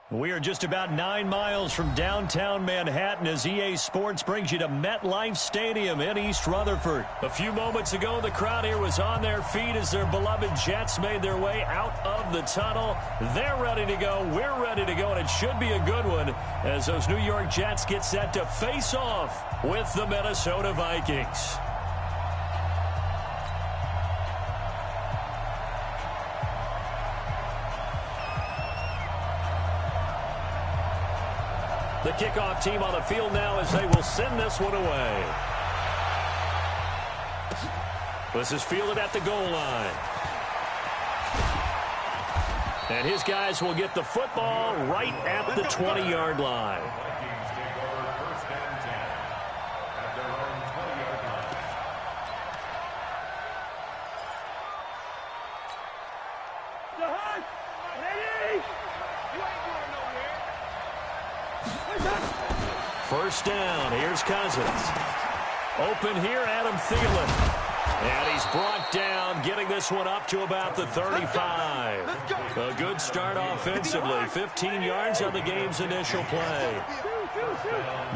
We are just about 9 miles from downtown Manhattan as EA Sports brings you to MetLife Stadium in East Rutherford. A few moments ago, the crowd here was on their feet as their beloved Jets made their way out of the tunnel. They're ready to go. We're ready to go, and it should be a good one as those New York Jets get set to face off with the Minnesota Vikings. The kickoff team on the field now as they will send this one away. This is fielded at the goal line. And his guys will get the football right at the 20-yard line. Vikings take over 1st and 10 at their own 20-yard line. First down. Here's Cousins. Open here, Adam Thielen. And he's brought down, getting this one up to about the 35. A good start offensively. 15 yards on the game's initial play.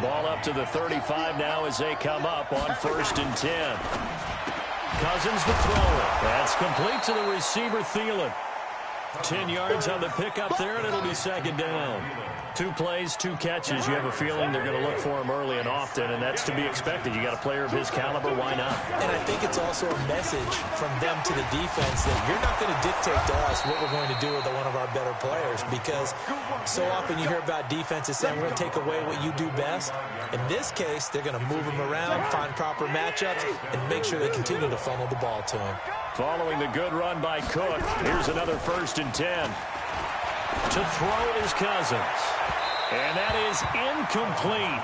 Ball up to the 35 now as they come up on 1st and 10. Cousins to throw it. That's complete to the receiver, Thielen. 10 yards on the pickup there, and it'll be 2nd down. 2 plays, 2 catches. You have a feeling they're going to look for him early and often, and that's to be expected. You got a player of his caliber, why not? And I think it's also a message from them to the defense that you're not going to dictate to us what we're going to do with one of our better players, because so often you hear about defenses saying we're going to take away what you do best. In this case, they're going to move him around, find proper matchups, and make sure they continue to funnel the ball to him. Following the good run by Cook, here's another 1st and 10. To throw is Cousins. And that is incomplete.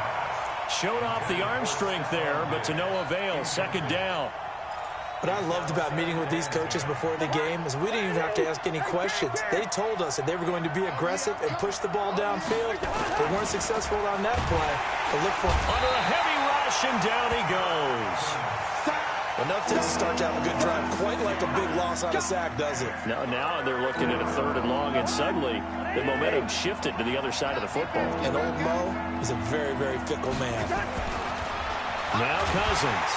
Showed off the arm strength there, but to no avail. 2nd down. What I loved about meeting with these coaches before the game is we didn't even have to ask any questions. They told us that they were going to be aggressive and push the ball downfield. They weren't successful on that play. But look for under a heavy rush, and down he goes. Enough to start to have a good drive. Quite like a big loss on a sack, does it? Now they're looking at a 3rd and long, and suddenly the momentum shifted to the other side of the football. And old Mo is a very, very fickle man. Now Cousins.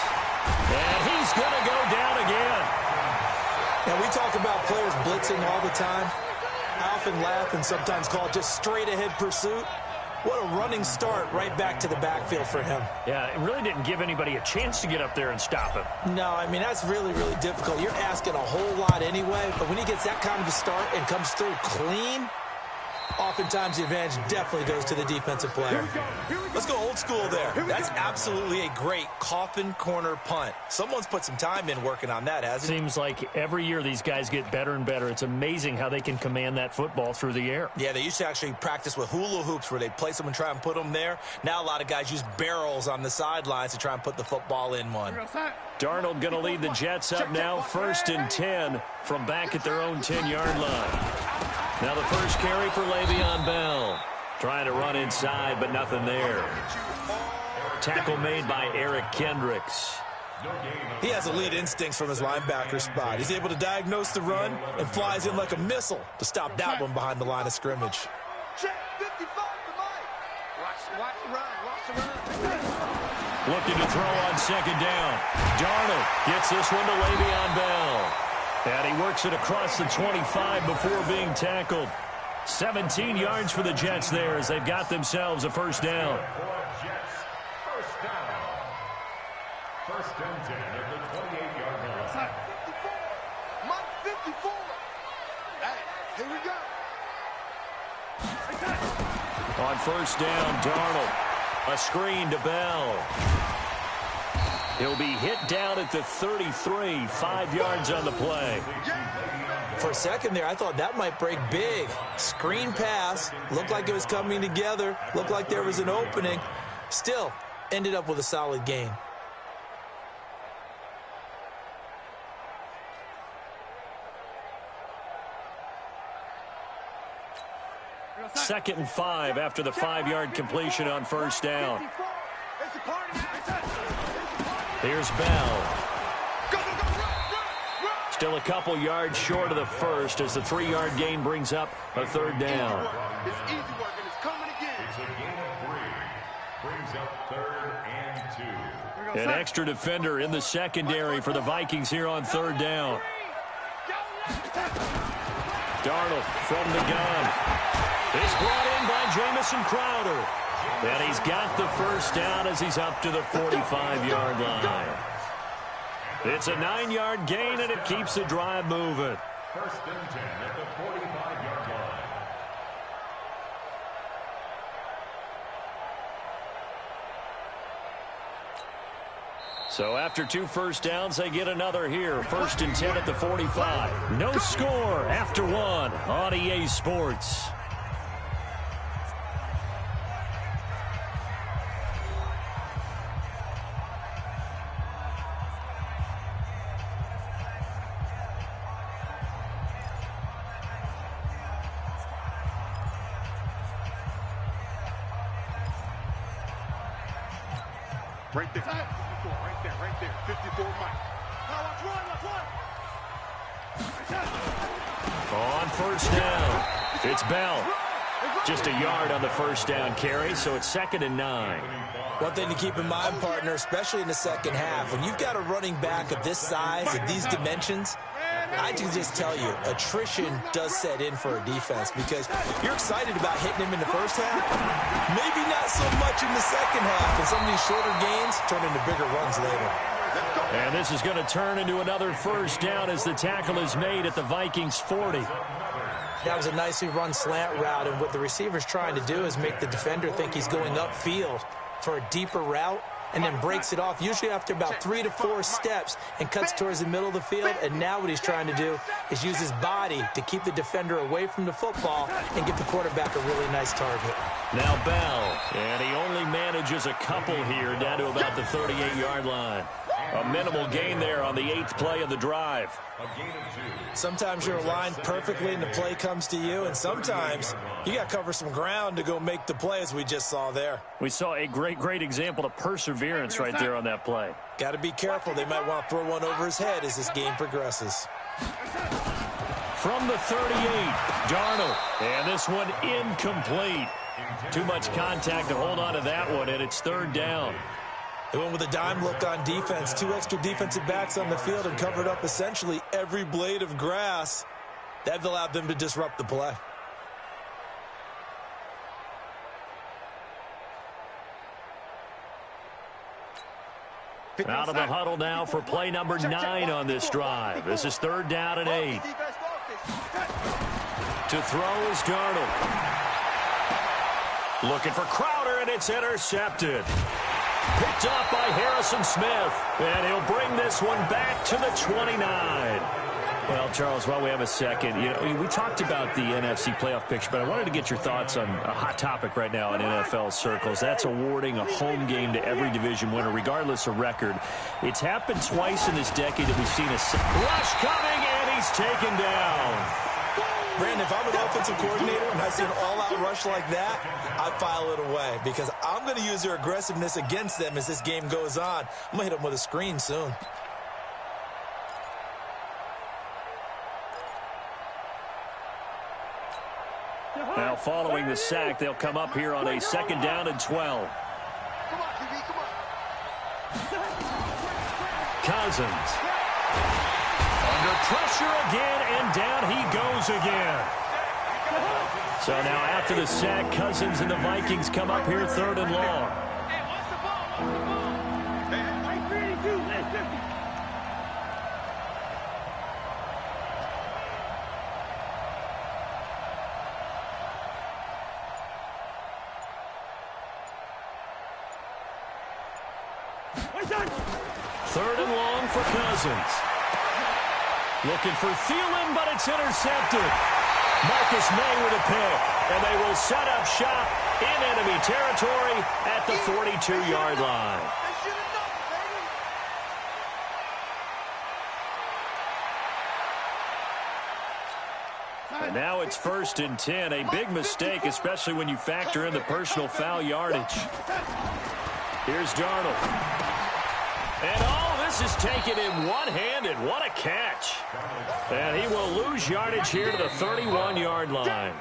And he's going to go down again. And we talk about players blitzing all the time. I often laugh and sometimes call it just straight-ahead pursuit. What a running start right back to the backfield for him. Yeah, it really didn't give anybody a chance to get up there and stop him. No, I mean, that's really, really difficult. You're asking a whole lot anyway, but when he gets that kind of a start and comes through clean, oftentimes the advantage definitely goes to the defensive player. Let's go old school there. That's absolutely a great coffin corner punt. Someone's put some time in working on that, hasn't he? Seems like every year these guys get better and better. It's amazing how they can command that football through the air. Yeah, they used to actually practice with hula hoops where they'd place them and try and put them there. Now a lot of guys use barrels on the sidelines to try and put the football in one. Darnold going to lead the Jets up now, 1st and 10 from back at their own 10-yard line. Now the first carry for Le'Veon Bell. Trying to run inside, but nothing there. Tackle made by Eric Kendricks. He has elite instincts from his linebacker spot. He's able to diagnose the run and flies in like a missile to stop that one behind the line of scrimmage. Looking to throw on 2nd down. Darnold gets this one to Le'Veon Bell. And he works it across the 25 before being tackled. 17 yards for the Jets there as they've got themselves a 1st down. First and 10 at the 28-yard line. 54. Hey, here we go. On 1st down, Darnold. A screen to Bell. He'll be hit down at the 33, 5 yards on the play. For a second there, I thought that might break big. Screen pass, looked like it was coming together, looked like there was an opening. Still, ended up with a solid gain. Second and 5 after the 5-yard completion on 1st down. Here's Bell. Still a couple yards short of the first as the 3-yard gain brings up a 3rd down. It's easy work and it's coming again. It's a gain of 3. Brings up 3rd and 2. An extra defender in the secondary for the Vikings here on 3rd down. Darnold from the gun. It's brought in by Jamison Crowder. And he's got the 1st down as he's up to the 45-yard line. It's a 9-yard gain, and it keeps the drive moving. 1st and 10 at the 45-yard line. So after 2 1st downs, they get another here. 1st and 10 at the 45. No score after 1 on EA Sports. Right there. Right there. 54 Mike. Now watch one. On 1st down, it's Bell. Just a yard on the 1st down carry, so it's 2nd and 9. One thing to keep in mind, partner, especially in the second half, when you've got a running back of this size, of these dimensions, I can just tell you, attrition does set in for a defense because you're excited about hitting him in the first half, maybe not so much in the second half, and some of these shorter gains turn into bigger runs later. And this is going to turn into another 1st down as the tackle is made at the Vikings 40. That was a nicely run slant route, and what the receiver's trying to do is make the defender think he's going upfield for a deeper route, and then breaks it off, usually after about 3 to 4 steps, and cuts towards the middle of the field. And now what he's trying to do is use his body to keep the defender away from the football and get the quarterback a really nice target. Now Bell, and he only manages a couple here down to about the 38-yard line. A minimal gain there on the 8th play of the drive. Sometimes you're aligned perfectly and the play comes to you, and sometimes you got to cover some ground to go make the play, as we just saw there. We saw a great example of perseverance perseverance right there on that play. Got to be careful. They might want to throw one over his head as this game progresses. From the 38, Darnold. And this one incomplete. Too much contact to hold on to that one, and it's third down. They went with a dime look on defense. 2 extra defensive backs on the field and covered up essentially every blade of grass. That allowed them to disrupt the play. Out of the huddle now for play number 9 on this drive. This is third down and 8. To throw is Darnold. Looking for Crowder, and it's intercepted. Picked off by Harrison Smith. And he'll bring this one back to the 29. Well, Charles, while we have a second, we talked about the NFC playoff picture, but I wanted to get your thoughts on a hot topic right now in NFL circles. That's awarding a home game to every division winner, regardless of record. It's happened twice in this decade that we've seen a rush coming, and he's taken down. Brandon, if I'm an offensive coordinator and I see an all-out rush like that, I file it away because I'm going to use their aggressiveness against them as this game goes on. I'm going to hit them with a screen soon. Now following the sack, they'll come up here on a second down and 12. Cousins. Under pressure again, and down he goes again. So now after the sack, Cousins and the Vikings come up here third and long. Third and long for Cousins. Looking for Thielen, but it's intercepted. Marcus May with a pick, and they will set up shop in enemy territory at the 42-yard line. And now it's 1st and 10, a big mistake, especially when you factor in the personal foul yardage. Here's Darnold. And this is taken in one-handed. What a catch. And he will lose yardage here to the 31-yard line.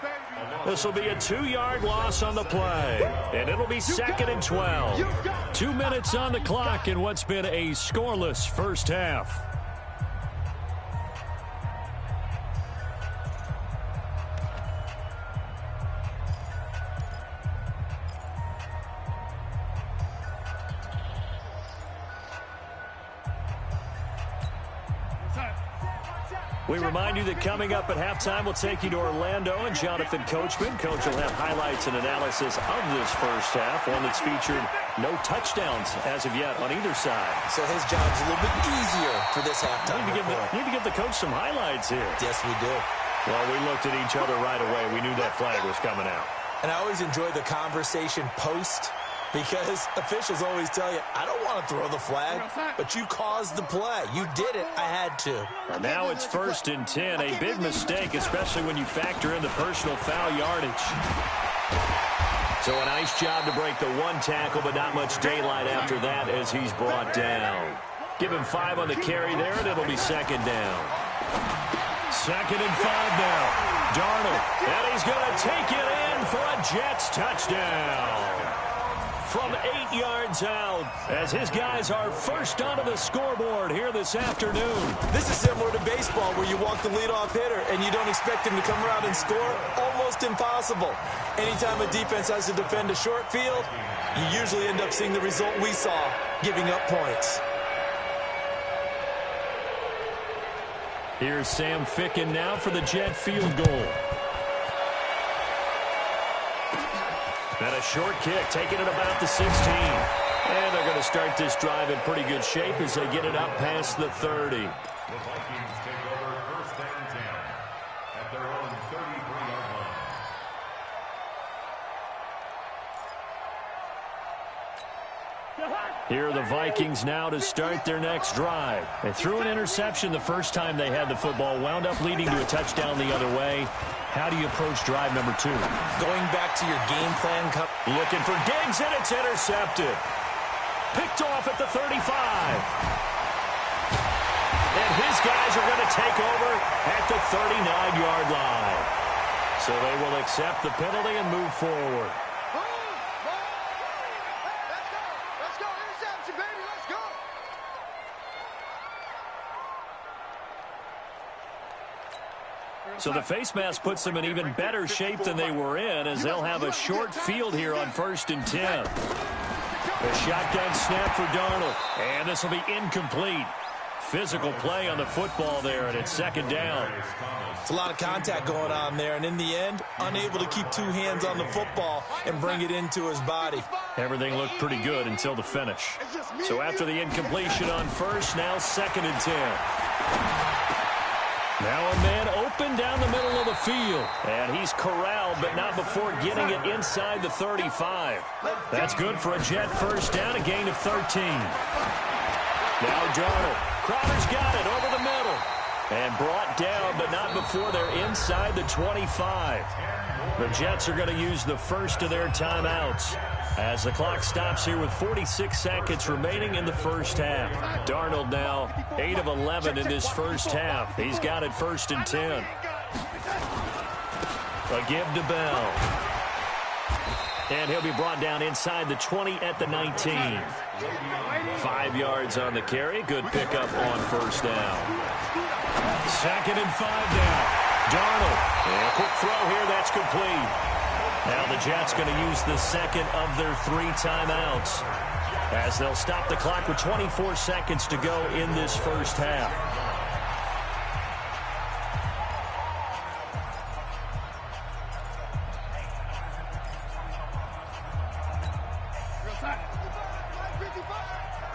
This will be a 2-yard loss on the play. And it'll be 2nd and 12. 2 minutes on the clock in what's been a scoreless first half. We remind you that coming up at halftime, we'll take you to Orlando and Jonathan Coachman. Coach will have highlights and analysis of this first half, one that's featured no touchdowns as of yet on either side. So his job's a little bit easier for this halftime. Need to give the coach some highlights here. Yes, we do. Well, we looked at each other right away. We knew that flag was coming out. And I always enjoy the conversation post, because officials always tell you, I don't want to throw the flag, but you caused the play. You did it. I had to. And now it's 1st and 10. A big mistake, especially when you factor in the personal foul yardage. So a nice job to break the one tackle, but not much daylight after that as he's brought down. Give him 5 on the carry there, and it'll be 2nd down. 2nd and 5 now. Darnold, and he's going to take it in for a Jets touchdown. From 8 yards out, as his guys are first onto the scoreboard here this afternoon. This is similar to baseball, where you walk the leadoff hitter and you don't expect him to come around and score. Almost impossible. Anytime a defense has to defend a short field, you usually end up seeing the result we saw, giving up points. Here's Sam Ficken now for the Jet field goal. And a short kick, taking it about the 16. And they're going to start this drive in pretty good shape as they get it up past the 30. The Vikings take over 1st and 10 at their own 33-yard line. Here are the Vikings now to start their next drive. They threw an interception the first time they had the football, wound up leading to a touchdown the other way. How do you approach drive number 2? Going back to your game plan. Looking for Diggs, and it's intercepted. Picked off at the 35. And his guys are going to take over at the 39-yard line. So they will accept the penalty and move forward. Let's go. Interception, baby. Let's go. So the face mask puts them in even better shape than they were in, as they'll have a short field here on 1st and 10. The shotgun snap for Darnold, and this will be incomplete. Physical play on the football there, and it's 2nd down. It's a lot of contact going on there, and in the end, unable to keep 2 hands on the football and bring it into his body. Everything looked pretty good until the finish. So after the incompletion on 1st, now 2nd and 10. Now a man open down the middle of the field. And he's corralled, but not before getting it inside the 35. That's good for a Jet 1st down, a gain of 13. Now Darnold. Crowder's got it over the middle. And brought down, but not before they're inside the 25. The Jets are going to use the first of their timeouts as the clock stops here with 46 seconds remaining in the first half. Darnold now 8 of 11 in this first half. He's got it 1st and 10. A give to Bell. And he'll be brought down inside the 20 at the 19. 5 yards on the carry. Good pickup on 1st down. 2nd and 5 down. Darnold. And a quick throw here. That's complete. Now the Jets going to use the second of their 3 timeouts as they'll stop the clock with 24 seconds to go in this first half.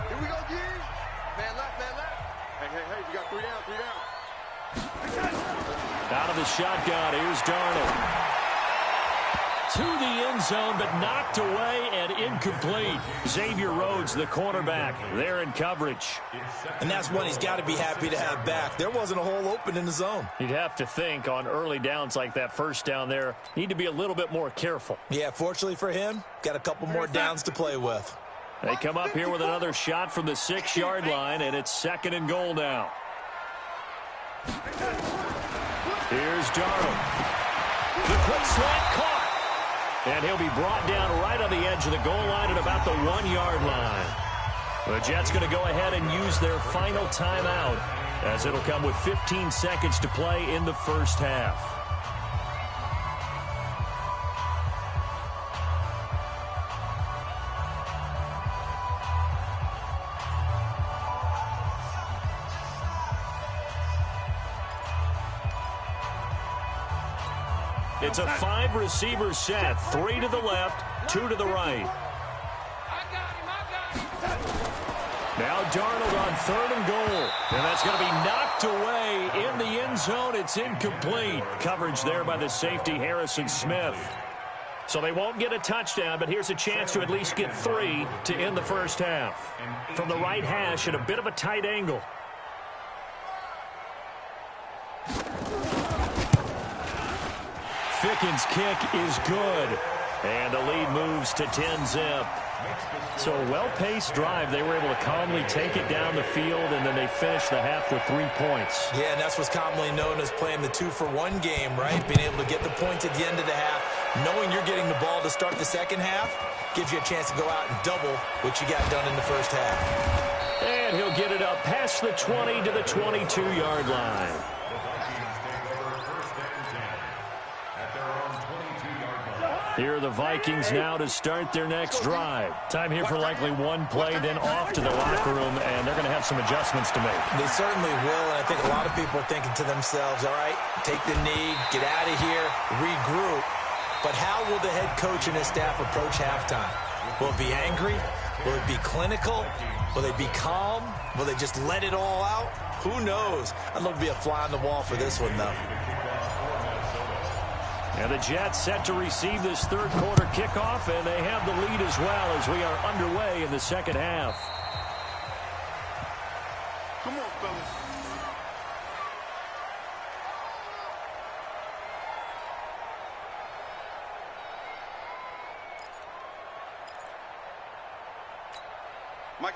Here we go, Gears. Man left. Hey, you got 3 down. Out of the shotgun, here's Darnold. To the end zone, but knocked away and incomplete. Xavier Rhodes, the cornerback, there in coverage. And that's one he's got to be happy to have back. There wasn't a hole open in the zone. You'd have to think on early downs like that 1st down there, need to be a little bit more careful. Yeah, fortunately for him, got a couple more downs to play with. They come up here with another shot from the 6-yard line, and it's 2nd and goal now. Here's Darnold. The quick slant caught. And he'll be brought down right on the edge of the goal line at about the 1-yard line. The Jets going to go ahead and use their final timeout as it'll come with 15 seconds to play in the first half. It's a 5-receiver set. 3 to the left, 2 to the right. Now Darnold on 3rd and goal. And that's going to be knocked away in the end zone. It's incomplete. Coverage there by the safety, Harrison Smith. So they won't get a touchdown, but here's a chance to at least get 3 to end the first half. From the right hash at a bit of a tight angle. Fickens' kick is good. And the lead moves to 10-zip. So a well-paced drive. They were able to calmly take it down the field, and then they finished the half with 3 points. Yeah, and that's what's commonly known as playing the 2-for-1 game, right? Being able to get the points at the end of the half, knowing you're getting the ball to start the second half, gives you a chance to go out and double what you got done in the first half. And he'll get it up past the 20 to the 22-yard line. Here are the Vikings now to start their next drive. Time here for likely one play, then off to the locker room, and they're going to have some adjustments to make. They certainly will, and I think a lot of people are thinking to themselves, all right, take the knee, get out of here, regroup. But how will the head coach and his staff approach halftime? Will it be angry? Will it be clinical? Will they be calm? Will they just let it all out? Who knows? I'd love to be a fly on the wall for this one, though. And the Jets set to receive this third quarter kickoff, and they have the lead as well as we are underway in the second half. Come on, fellas.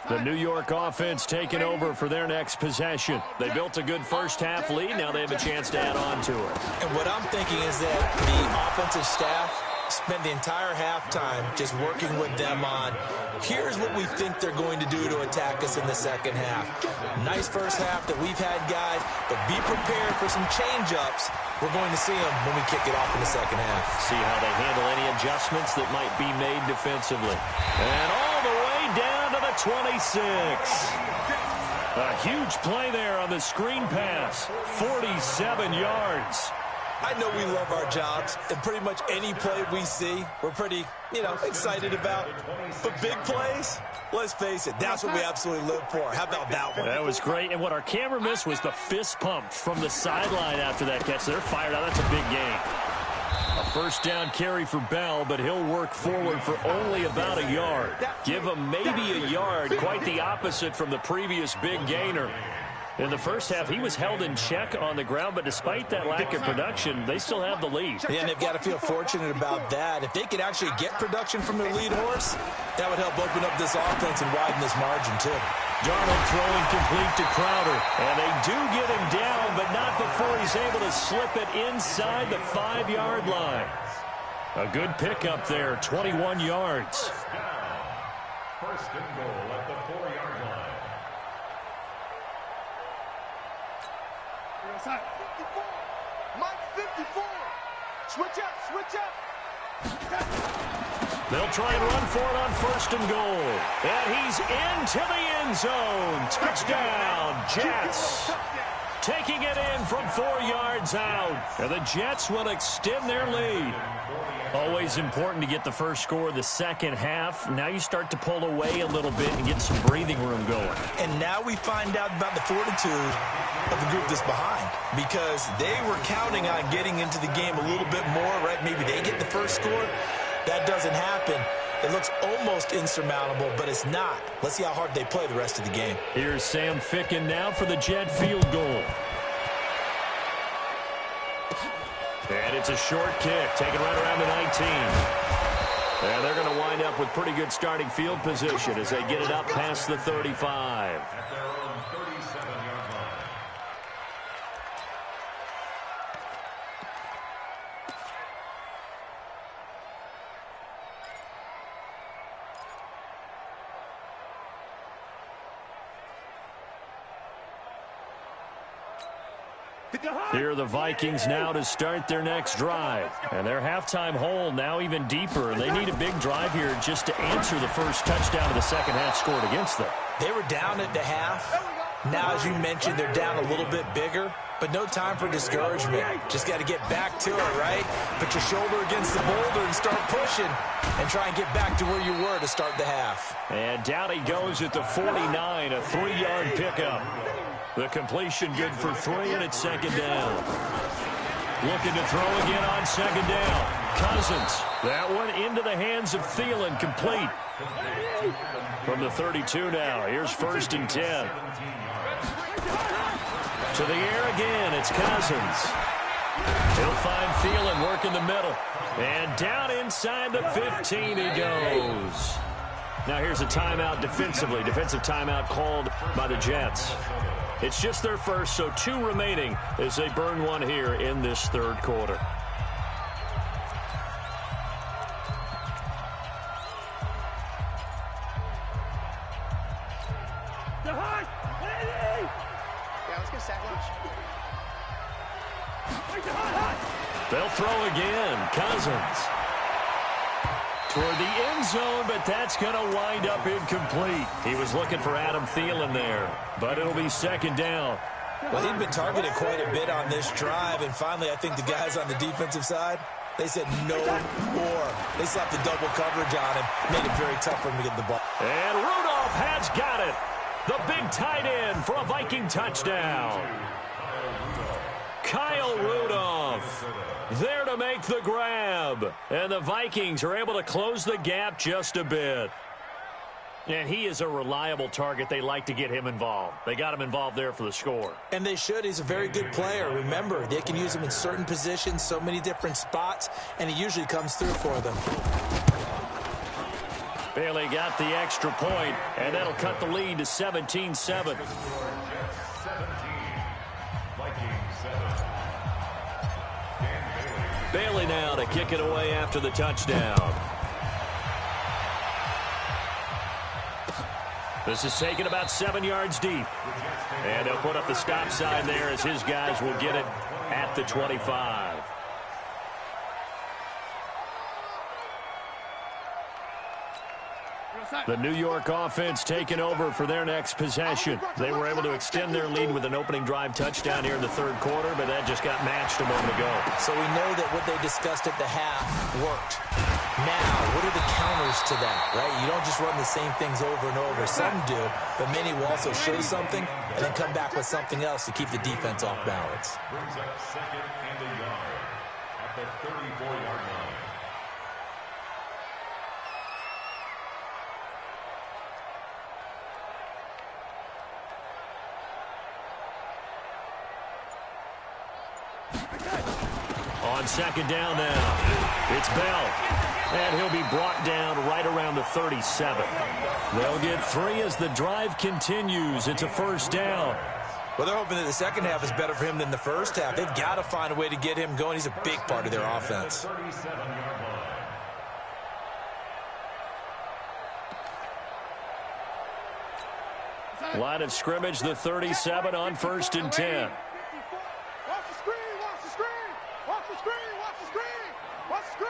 The New York offense taking over for their next possession. They built a good first-half lead. Now they have a chance to add on to it. And what I'm thinking is that the offensive staff spent the entire halftime just working with them on, here's what we think they're going to do to attack us in the second half. Nice first half that we've had, guys, but be prepared for some change-ups. We're going to see them when we kick it off in the second half. See how they handle any adjustments that might be made defensively. And all the way down to the 26. A huge play there on the screen pass. 47 yards. I know we love our jobs, and pretty much any play we see, we're pretty, excited about. But big plays, let's face it, that's what we absolutely live for. How about that one? That was great, and what our camera missed was the fist pump from the sideline after that catch. They're fired out. That's a big gain. A first down carry for Bell, but he'll work forward for only about a yard. Give him maybe a yard, quite the opposite from the previous big gainer. In the first half, he was held in check on the ground, but despite that lack of production, they still have the lead. Yeah, and they've got to feel fortunate about that. If they could actually get production from their lead horse, that would help open up this offense and widen this margin, too. Darnold throwing complete to Crowder, and they do get him down, but not before he's able to slip it inside the 5-yard line. A good pickup there, 21 yards. First and goal at the 4-yard line. Mike 54. Switch up. They'll try and run for it on first and goal. And he's into the end zone. Touchdown, Jets. Taking it in from 4 yards out. And the Jets will extend their lead. Always important to get the first score of the second half. Now you start to pull away a little bit and get some breathing room going. And now we find out about the fortitude of the group that's behind, because they were counting on getting into the game a little bit more, right? Maybe they get the first score. That doesn't happen. It looks almost insurmountable, but it's not. Let's see how hard they play the rest of the game. Here's Sam Ficken now for the Jet field goal. And it's a short kick, taken right around the 19. And they're going to wind up with pretty good starting field position as they get it up past the 35. At their own 37-yard line. Here are the Vikings now to start their next drive. And their halftime hole now even deeper. And they need a big drive here just to answer the first touchdown of the second half scored against them. They were down at the half. Now, as you mentioned, they're down a little bit bigger, but no time for discouragement. Just got to get back to it, right? Put your shoulder against the boulder and start pushing and try and get back to where you were to start the half. And down he goes at the 49, a 3-yard pickup. The completion good for 3, and it's second down. Looking to throw again on second down. Cousins. That one into the hands of Thielen, complete. From the 32 now. Here's first and 10. To the air again. It's Cousins. He'll find Thielen working the middle. And down inside the 15 he goes. Now here's a timeout defensively. Defensive timeout called by the Jets. It's just their first, so 2 remaining as they burn one here in this third quarter. They'll throw again. Cousins. Toward the end zone, but that's going to wind up incomplete. He was looking for Adam Thielen there, but it'll be second down. Well, he'd been targeted quite a bit on this drive, and finally I think the guys on the defensive side, they said no more. They slapped the double coverage on him, made it very tough for him to get the ball. And Rudolph has got it. The big tight end for a Viking touchdown. Kyle Rudolph there to make the grab. And the Vikings are able to close the gap just a bit. And he is a reliable target. They like to get him involved. They got him involved there for the score. And they should. He's a very good player. Remember, they can use him in certain positions, so many different spots, and he usually comes through for them. Bailey got the extra point, and that'll cut the lead to 17-7. 17. Vikings 7. Bailey now to kick it away after the touchdown. This is taken about 7 yards deep. And he'll put up the stop sign there as his guys will get it at the 25. The New York offense taking over for their next possession. They were able to extend their lead with an opening drive touchdown here in the third quarter, but that just got matched a moment ago. So we know that what they discussed at the half worked. Now, what are the counters to that, right? You don't just run the same things over and over. Some do, but many will also show something and then come back with something else to keep the defense off balance. Brings up second and a yard at the 34-yard line. On second down now, it's Bell. And he'll be brought down right around the 37. They'll get 3 as the drive continues. It's a first down. Well, they're hoping that the second half is better for him than the first half. They've got to find a way to get him going. He's a big part of their offense. 37-yard line. Line of scrimmage, the 37 on 1st and 10. Watch the screen, watch the screen, watch the screen, watch the screen, watch the screen.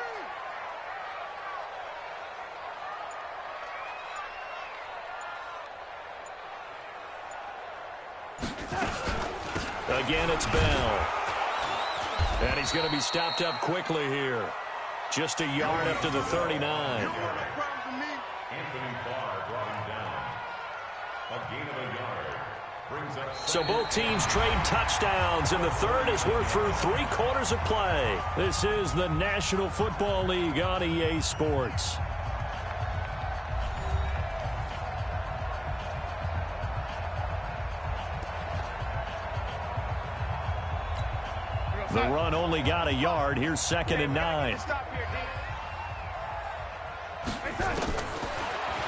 Again, it's Bell. And he's going to be stopped up quickly here. Just a yard up to the 39. Anthony Barr brought him down. A gain of a yard. Brings up So both teams trade touchdowns in the third as we're through 3 quarters of play. This is the National Football League on EA Sports. The run only got a yard. Here's 2nd and 9.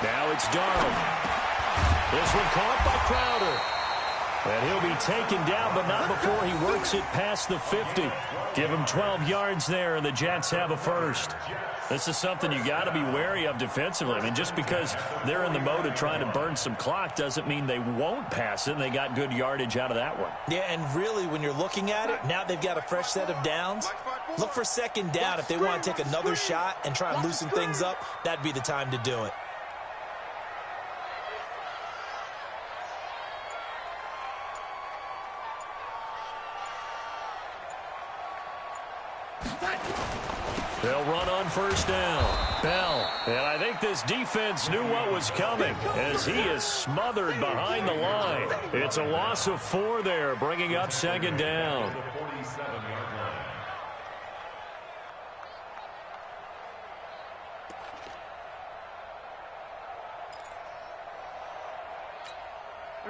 Now it's Darnold. This one caught by Crowder. And he'll be taken down, but not before he works it past the 50. Give him 12 yards there, and the Jets have a first. This is something you got to be wary of defensively. I mean, just because they're in the mode of trying to burn some clock doesn't mean they won't pass it, and they got good yardage out of that one. Yeah, and really, when you're looking at it, now they've got a fresh set of downs. Look for 2nd down. If they want to take another shot and try and loosen things up, that'd be the time to do it. They'll run on 1st down. Bell. And I think this defense knew what was coming as he is smothered behind the line. It's a loss of 4 there, bringing up 2nd down. the 47-yard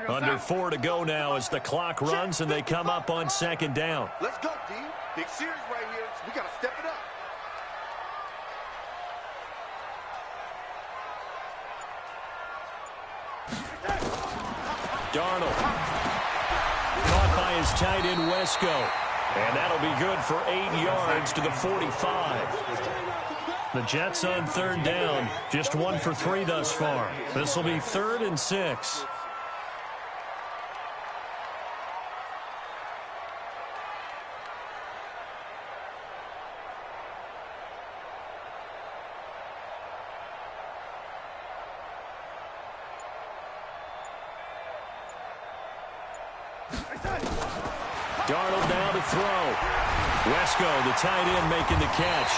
line. Under 4 to go now as the clock runs and they come up on 2nd down. Let's go, D. Big series right here. We got to step it up. Darnold. Caught by his tight end, Wesco. And that'll be good for 8 yards to the 45. The Jets on 3rd down. Just 1 for 3 thus far. This will be 3rd and 6. Darnold now to throw. Wesco, the tight end, making the catch.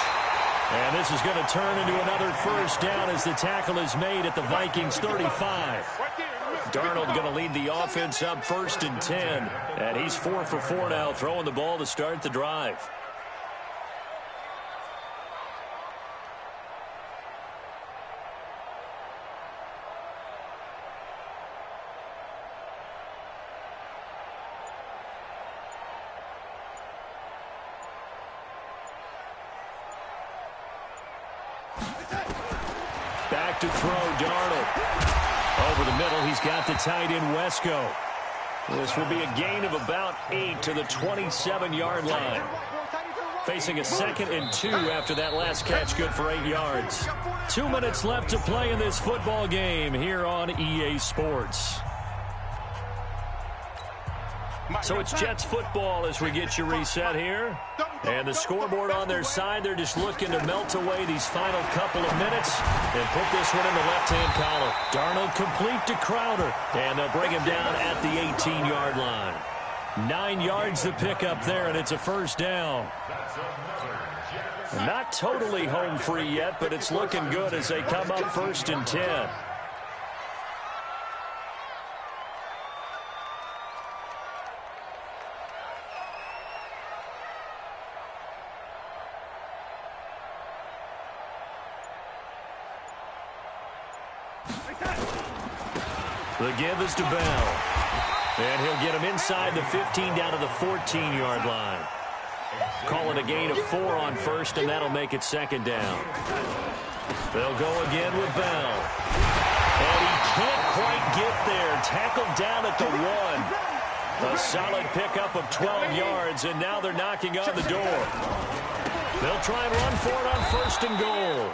And this is going to turn into another 1st down as the tackle is made at the Vikings 35. Darnold going to lead the offense up 1st and 10. And he's 4 for 4 now, throwing the ball to start the drive. to throw, Darnold. Over the middle, he's got the tight end, Wesco. This will be a gain of about 8 to the 27-yard line. Facing a 2nd and 2 after that last catch, good for 8 yards. 2 minutes left to play in this football game here on EA Sports. So it's Jets football as we get you reset here. And the scoreboard on their side, they're just looking to melt away these final couple of minutes and put this one in the left-hand column. Darnold complete to Crowder, and they'll bring him down at the 18-yard line. 9 yards to pick up there, and it's a first down. Not totally home free yet, but it's looking good as they come up 1st and 10. The give is to Bell. And he'll get him inside the 15 down to the 14-yard line. Call it a gain of 4 on 1st, and that'll make it 2nd down. They'll go again with Bell. And he can't quite get there. Tackled down at the 1. A solid pickup of 12 yards, and now they're knocking on the door. They'll try and run for it on 1st and goal.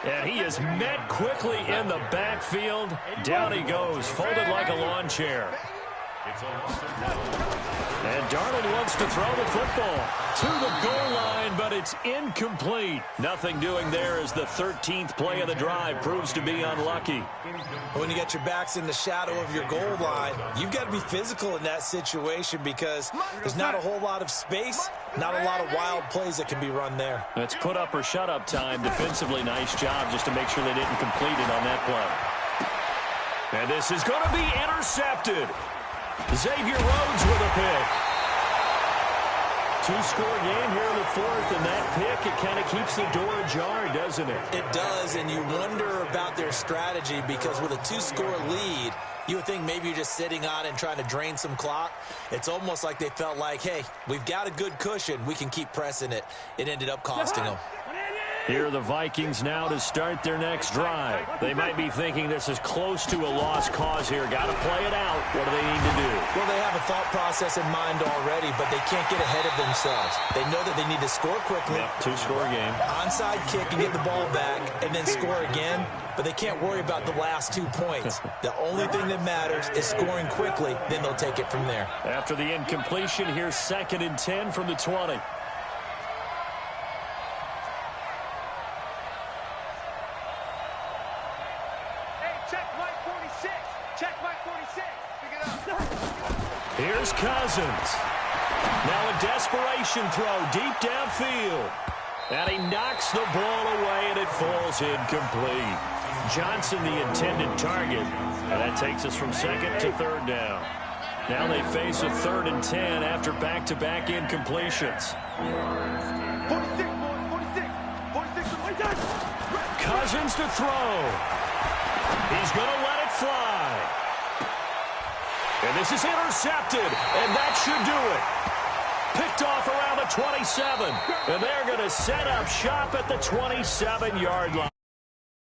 And he is met quickly in the backfield. Down he goes, folded like a lawn chair. And Darnold wants to throw the football to the goal line, but it's incomplete. Nothing doing there as the 13th play of the drive proves to be unlucky. When you get your backs in the shadow of your goal line, you've got to be physical in that situation because there's not a whole lot of space, not a lot of wild plays that can be run there. It's put up or shut up time. Defensively, nice job just to make sure they didn't complete it on that play. And this is going to be intercepted. Xavier Rhodes with a pick. 2-score game here in the 4th, and that pick, it kind of keeps the door ajar, doesn't it? It does, and you wonder about their strategy because with a 2-score lead, you would think maybe you're just sitting on it and trying to drain some clock. It's almost like they felt like, hey, we've got a good cushion. We can keep pressing it. It ended up costing them. Here are the Vikings now to start their next drive. They might be thinking this is close to a lost cause here. Got to play it out. What do they need to do? Well, they have a thought process in mind already, but they can't get ahead of themselves. They know that they need to score quickly. Yep, 2-score game. Onside kick and get the ball back and then score again, but they can't worry about the last 2 points. The only thing that matters is scoring quickly, then they'll take it from there. After the incompletion, here's 2nd and 10 from the 20. Here's Cousins. Now a desperation throw deep downfield. And he knocks the ball away, and it falls incomplete. Johnson, the intended target. And that takes us from 2nd to 3rd down. Now they face a 3rd and 10 after back-to-back incompletions. 46. Cousins to throw. He's going to let it fly. And this is intercepted, and that should do it. Picked off around the 27, and they're going to set up shop at the 27-yard line.